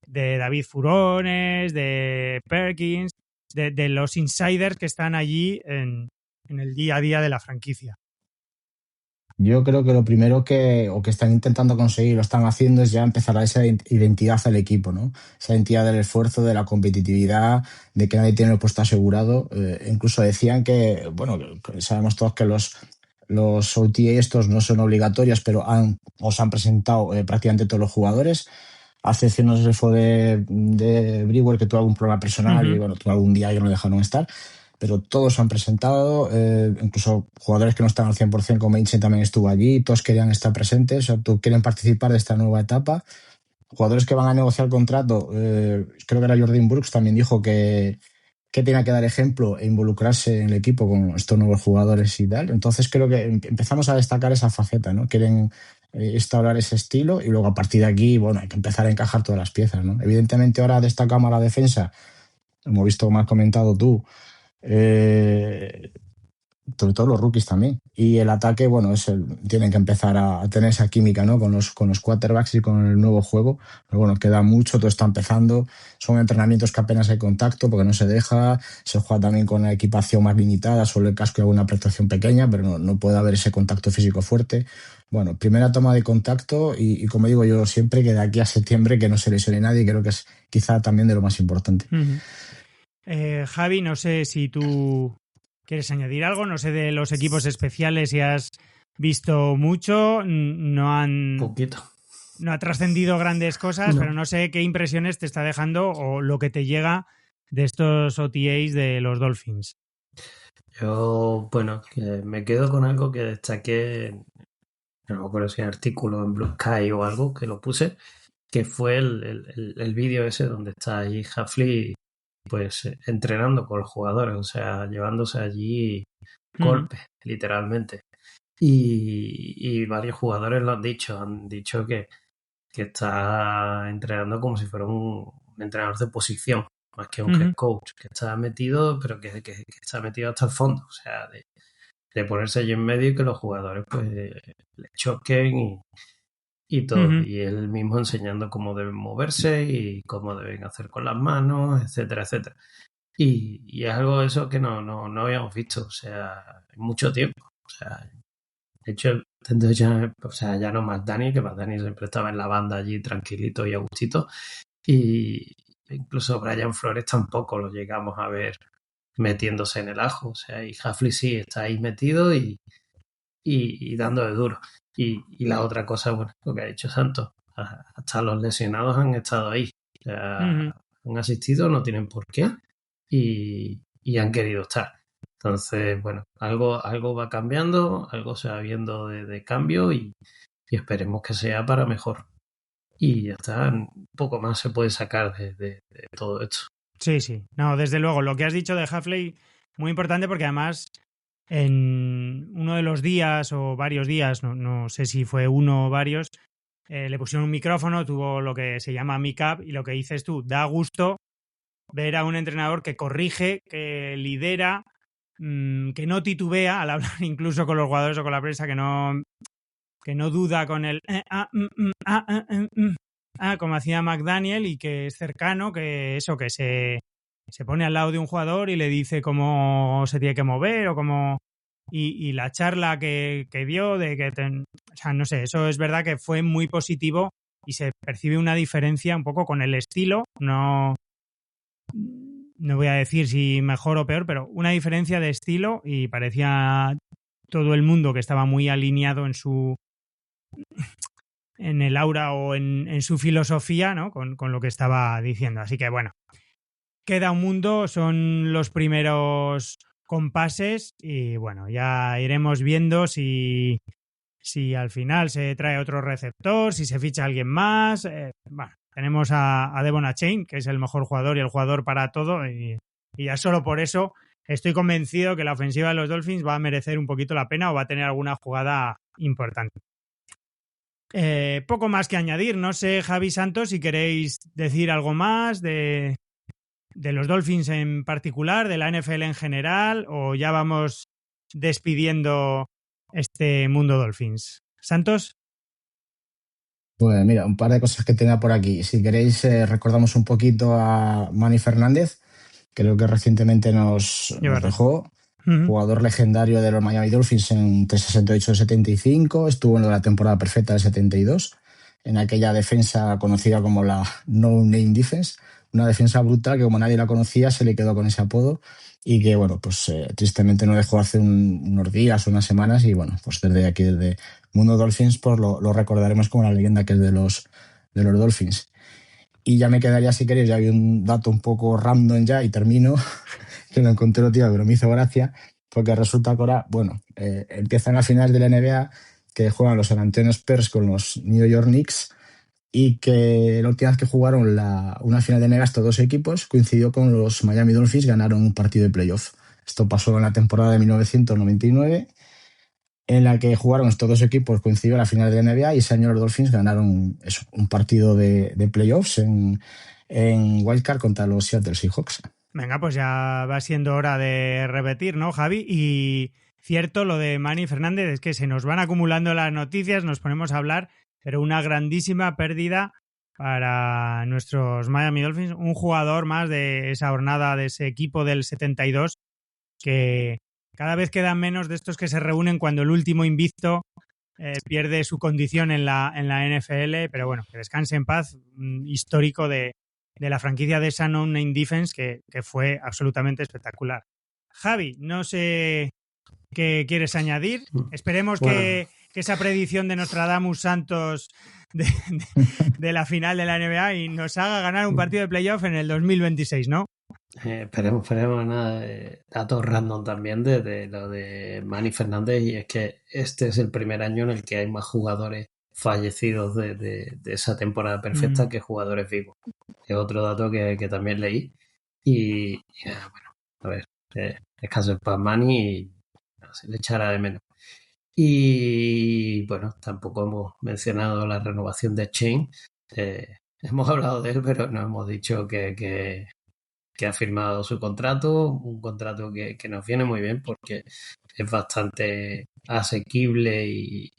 David Furones, de Perkins, de los insiders que están allí en el día a día de la franquicia. Yo creo que lo primero que están intentando conseguir, lo están haciendo, es ya empezar a dar esa identidad al equipo, ¿no? Esa identidad del esfuerzo, de la competitividad, de que nadie tiene el puesto asegurado. Incluso decían que, bueno, sabemos todos que los OTA estos no son obligatorios, pero os han presentado prácticamente todos los jugadores. A excepción, no sé si fue de Brewer, que tuvo algún problema personal y bueno, tuvo algún día que no dejaron estar. Pero todos se han presentado, incluso jugadores que no estaban al 100%, como Einstein también estuvo allí, todos querían estar presentes, o sea, todos quieren participar de esta nueva etapa. Jugadores que van a negociar contrato, creo que era Jordan Brooks, también dijo que tenía que dar ejemplo e involucrarse en el equipo con estos nuevos jugadores y tal. Entonces creo que empezamos a destacar esa faceta, ¿no? Quieren instaurar ese estilo y luego a partir de aquí, bueno, hay que empezar a encajar todas las piezas, ¿no? Evidentemente ahora destacamos la defensa, hemos visto como has comentado tú, eh, sobre todo los rookies también. Y el ataque, bueno, tienen que empezar a tener esa química, ¿no? Con los quarterbacks y con el nuevo juego. Pero bueno, queda mucho, todo está empezando. Son entrenamientos que apenas hay contacto porque no se deja. Se juega también con la equipación más limitada, solo el casco y alguna prestación pequeña, pero no puede haber ese contacto físico fuerte. Bueno, primera toma de contacto y como digo yo siempre, que de aquí a septiembre que no se lesione nadie, creo que es quizá también de lo más importante. Javi, no sé si tú ¿quieres añadir algo? No sé de los equipos especiales si has visto mucho, Poquito. No ha trascendido grandes cosas, No. pero no sé qué impresiones te está dejando o lo que te llega de estos OTAs de los Dolphins. Yo, bueno, que me quedo con algo que destaqué, no me acuerdo si en artículo en Blue Sky o algo, que lo puse, que fue el vídeo ese donde está allí Hafley pues entrenando con los jugadores, o sea, llevándose allí golpes, literalmente. Y varios jugadores lo han dicho que está entrenando como si fuera un entrenador de posición, más que un head coach, que está metido, pero que está metido hasta el fondo, o sea, de ponerse allí en medio y que los jugadores pues le choquen y todo, y él mismo enseñando cómo deben moverse y cómo deben hacer con las manos, etcétera, etcétera. Y es algo de eso que no habíamos visto, o sea, en mucho tiempo. O sea, de hecho, entonces ya no McDaniel, que McDaniel siempre estaba en la banda allí tranquilito y a gustito. Y incluso Brian Flores tampoco lo llegamos a ver metiéndose en el ajo. O sea, y Hafley sí está ahí metido y dando de duro. Y la otra cosa, bueno, lo que ha dicho Santos, hasta los lesionados han estado ahí. O sea, han asistido, no tienen por qué y han querido estar. Entonces, bueno, algo va cambiando, algo se va viendo de cambio y esperemos que sea para mejor. Y ya está, un poco más se puede sacar de todo esto. Sí. No, desde luego, lo que has dicho de Hafley, muy importante porque además en uno de los días o varios días, no sé si fue uno o varios, le pusieron un micrófono, tuvo lo que se llama mic-up y lo que dices tú, da gusto ver a un entrenador que corrige, que lidera, que no titubea al hablar incluso con los jugadores o con la prensa, que no duda con el como hacía McDaniel y que es cercano, que eso, que se pone al lado de un jugador y le dice cómo se tiene que mover o cómo... Y la charla que dio de que... o sea, no sé, eso es verdad que fue muy positivo y se percibe una diferencia un poco con el estilo, no voy a decir si mejor o peor, pero una diferencia de estilo y parecía todo el mundo que estaba muy alineado en el aura o en su filosofía, ¿no? Con lo que estaba diciendo. Así que bueno, queda un mundo, son los primeros compases y bueno, ya iremos viendo si al final se trae otro receptor, si se ficha alguien más. Bueno, tenemos a Devon Achane, que es el mejor jugador y el jugador para todo y ya solo por eso estoy convencido que la ofensiva de los Dolphins va a merecer un poquito la pena o va a tener alguna jugada importante. Poco más que añadir. No sé, Javi, Santos, si queréis decir algo más de los Dolphins en particular, de la NFL en general, o ya vamos despidiendo este mundo Dolphins. ¿Santos? Pues mira, un par de cosas que tenga por aquí. Si queréis, recordamos un poquito a Manny Fernández, que creo que recientemente nos dejó. Jugador legendario de los Miami Dolphins entre 68 y 75, estuvo en la temporada perfecta del 72, en aquella defensa conocida como la No Name Defense, una defensa brutal que como nadie la conocía se le quedó con ese apodo y que bueno, pues tristemente no dejó hace unos días, unas semanas y bueno, pues desde aquí, desde Mundo Dolphins, pues lo recordaremos como la leyenda que es de los Dolphins. Y ya me quedaría, si queréis, ya había un dato un poco random ya y termino, que lo encontré, tío, pero me hizo gracia, porque resulta que ahora, bueno, empiezan las finales de la NBA que juegan los San Antonio Spurs con los New York Knicks y que la última vez que jugaron una final de NBA estos dos equipos coincidió con los Miami Dolphins, ganaron un partido de playoff. Esto pasó en la temporada de 1999 en la que jugaron estos dos equipos, coincidió la final de la NBA y ese año los Dolphins ganaron un partido de playoffs en Wildcard contra los Seattle Seahawks. Venga, pues ya va siendo hora de repetir, ¿no, Javi? Y cierto, lo de Manny Fernández es que se nos van acumulando las noticias, nos ponemos a hablar, pero una grandísima pérdida para nuestros Miami Dolphins, un jugador más de esa jornada, de ese equipo del 72, que cada vez quedan menos de estos que se reúnen cuando el último invicto pierde su condición en la NFL, pero bueno, que descanse en paz, un histórico de la franquicia de esa No-Name Defense que fue absolutamente espectacular. Javi, no sé qué quieres añadir. Esperemos que esa predicción de Nostradamus Santos de la final de la NBA y nos haga ganar un partido de playoff en el 2026, ¿no? Esperemos nada. Datos random también de lo de Manny Fernández, y es que este es el primer año en el que hay más jugadores fallecidos de esa temporada perfecta que jugadores vivos. Es otro dato que también leí. Y bueno, a ver, descanso en paz Manny y no, se le echará de menos. Y bueno, tampoco hemos mencionado la renovación de Chain. Hemos hablado de él, pero no hemos dicho que ha firmado su contrato, un contrato que nos viene muy bien porque es bastante asequible y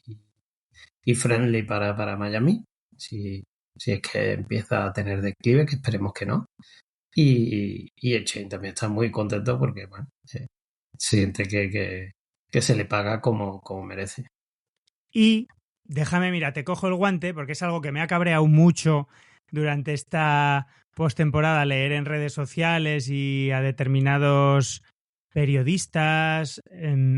friendly para Miami, si es que empieza a tener declive, que esperemos que no. Y Etienne también está muy contento porque bueno, siente que se le paga como merece. Y déjame, mira, te cojo el guante porque es algo que me ha cabreado mucho durante esta postemporada, leer en redes sociales y a determinados periodistas,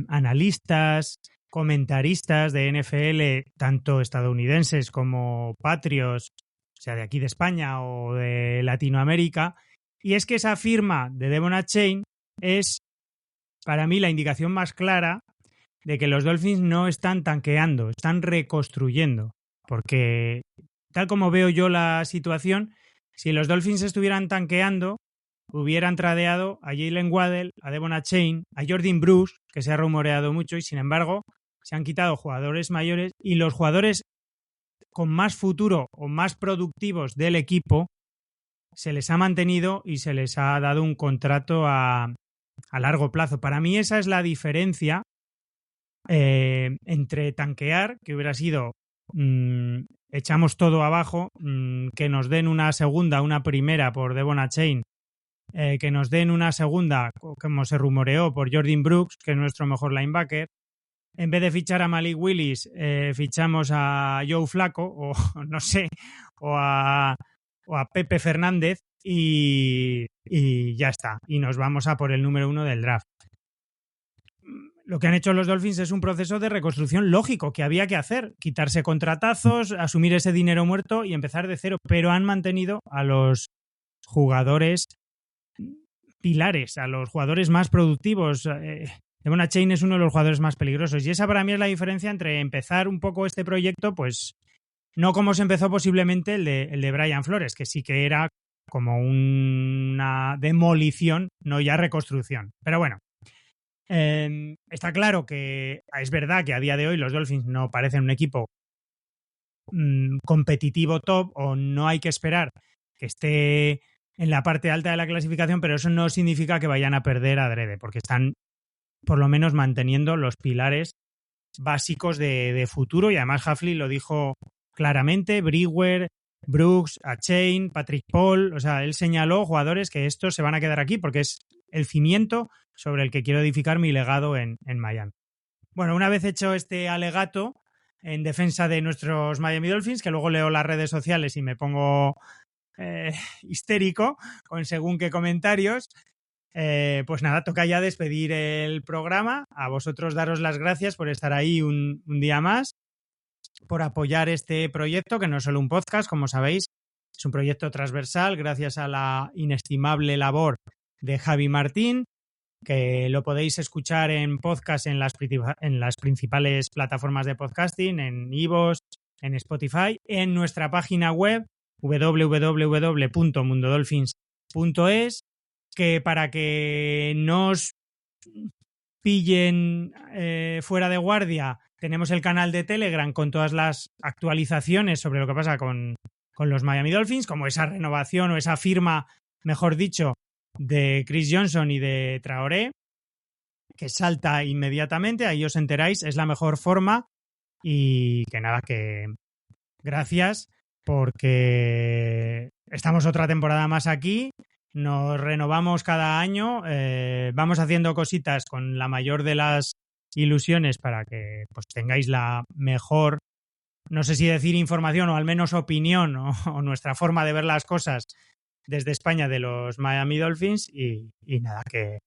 analistas, comentaristas de NFL, tanto estadounidenses como patrios, o sea, de aquí de España o de Latinoamérica, y es que esa firma de Devon Achane es, para mí, la indicación más clara de que los Dolphins no están tanqueando, están reconstruyendo, porque tal como veo yo la situación, si los Dolphins estuvieran tanqueando, hubieran tradeado a Jalen Waddell, a Devon Achane, a Jordan Brooks, que se ha rumoreado mucho, y sin embargo se han quitado jugadores mayores y los jugadores con más futuro o más productivos del equipo se les ha mantenido y se les ha dado un contrato a largo plazo. Para mí esa es la diferencia entre tanquear, que hubiera sido echamos todo abajo, que nos den una segunda, una primera por Devon Achane, que nos den una segunda, como se rumoreó, por Jordan Brooks, que es nuestro mejor linebacker. En vez de fichar a Malik Willis, fichamos a Joe Flacco, o no sé, o a Pepe Fernández, y ya está. Y nos vamos a por el número 1 del draft. Lo que han hecho los Dolphins es un proceso de reconstrucción lógico que había que hacer, quitarse contratazos, asumir ese dinero muerto y empezar de cero, pero han mantenido a los jugadores pilares, a los jugadores más productivos. Devon Achane es uno de los jugadores más peligrosos y esa para mí es la diferencia entre empezar un poco este proyecto, pues no como se empezó posiblemente el de Brian Flores, que sí que era como una demolición, no ya reconstrucción. Pero bueno, está claro que es verdad que a día de hoy los Dolphins no parecen un equipo competitivo top, o no hay que esperar que esté en la parte alta de la clasificación, pero eso no significa que vayan a perder adrede, porque están por lo menos manteniendo los pilares básicos de futuro, y además Hafley lo dijo claramente, Brewer, Brooks, Achane, Patrick Paul, o sea, él señaló jugadores que estos se van a quedar aquí porque es el cimiento sobre el que quiero edificar mi legado en Miami. Bueno, una vez hecho este alegato en defensa de nuestros Miami Dolphins, que luego leo las redes sociales y me pongo histérico con según qué comentarios, pues nada, toca ya despedir el programa. A vosotros daros las gracias por estar ahí un día más, por apoyar este proyecto, que no es solo un podcast, como sabéis, es un proyecto transversal gracias a la inestimable labor de Javi Martín, que lo podéis escuchar en podcast en las principales plataformas de podcasting, en iVoox, en Spotify, en nuestra página web www.mundodolphins.es, que para que no os pillen fuera de guardia, tenemos el canal de Telegram con todas las actualizaciones sobre lo que pasa con los Miami Dolphins, como esa renovación o esa firma, mejor dicho, de Chris Johnson y de Traoré, que salta inmediatamente, ahí os enteráis, es la mejor forma. Y que nada, que gracias porque estamos otra temporada más aquí, nos renovamos cada año, vamos haciendo cositas con la mayor de las ilusiones para que pues tengáis la mejor, no sé si decir información o al menos opinión o nuestra forma de ver las cosas desde España de los Miami Dolphins y nada, que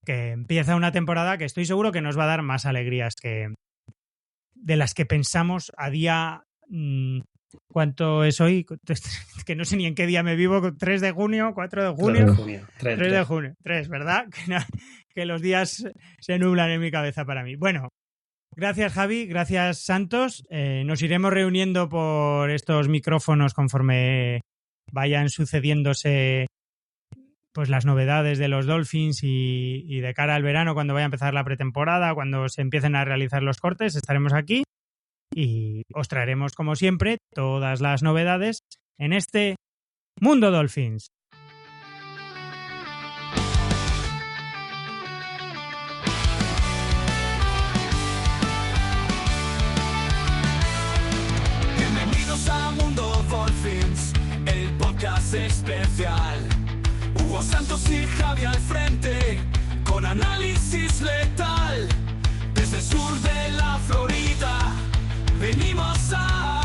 empieza una temporada que estoy seguro que nos va a dar más alegrías de las que pensamos a día... ¿Cuánto es hoy? Que no sé ni en qué día me vivo. 3 de junio, 4 de junio. 3 de junio. 3, ¿verdad? Que los días se nublan en mi cabeza para mí. Bueno, gracias Javi, gracias Santos. Nos iremos reuniendo por estos micrófonos conforme vayan sucediéndose pues las novedades de los Dolphins y de cara al verano, cuando vaya a empezar la pretemporada, cuando se empiecen a realizar los cortes, estaremos aquí y os traeremos, como siempre, todas las novedades en este Mundo Dolphins. Bienvenidos a Mundo Dolphins, el podcast especial. Hugo Santos y Javi al frente, con análisis letal. Desde el sur de la Florida, venimos a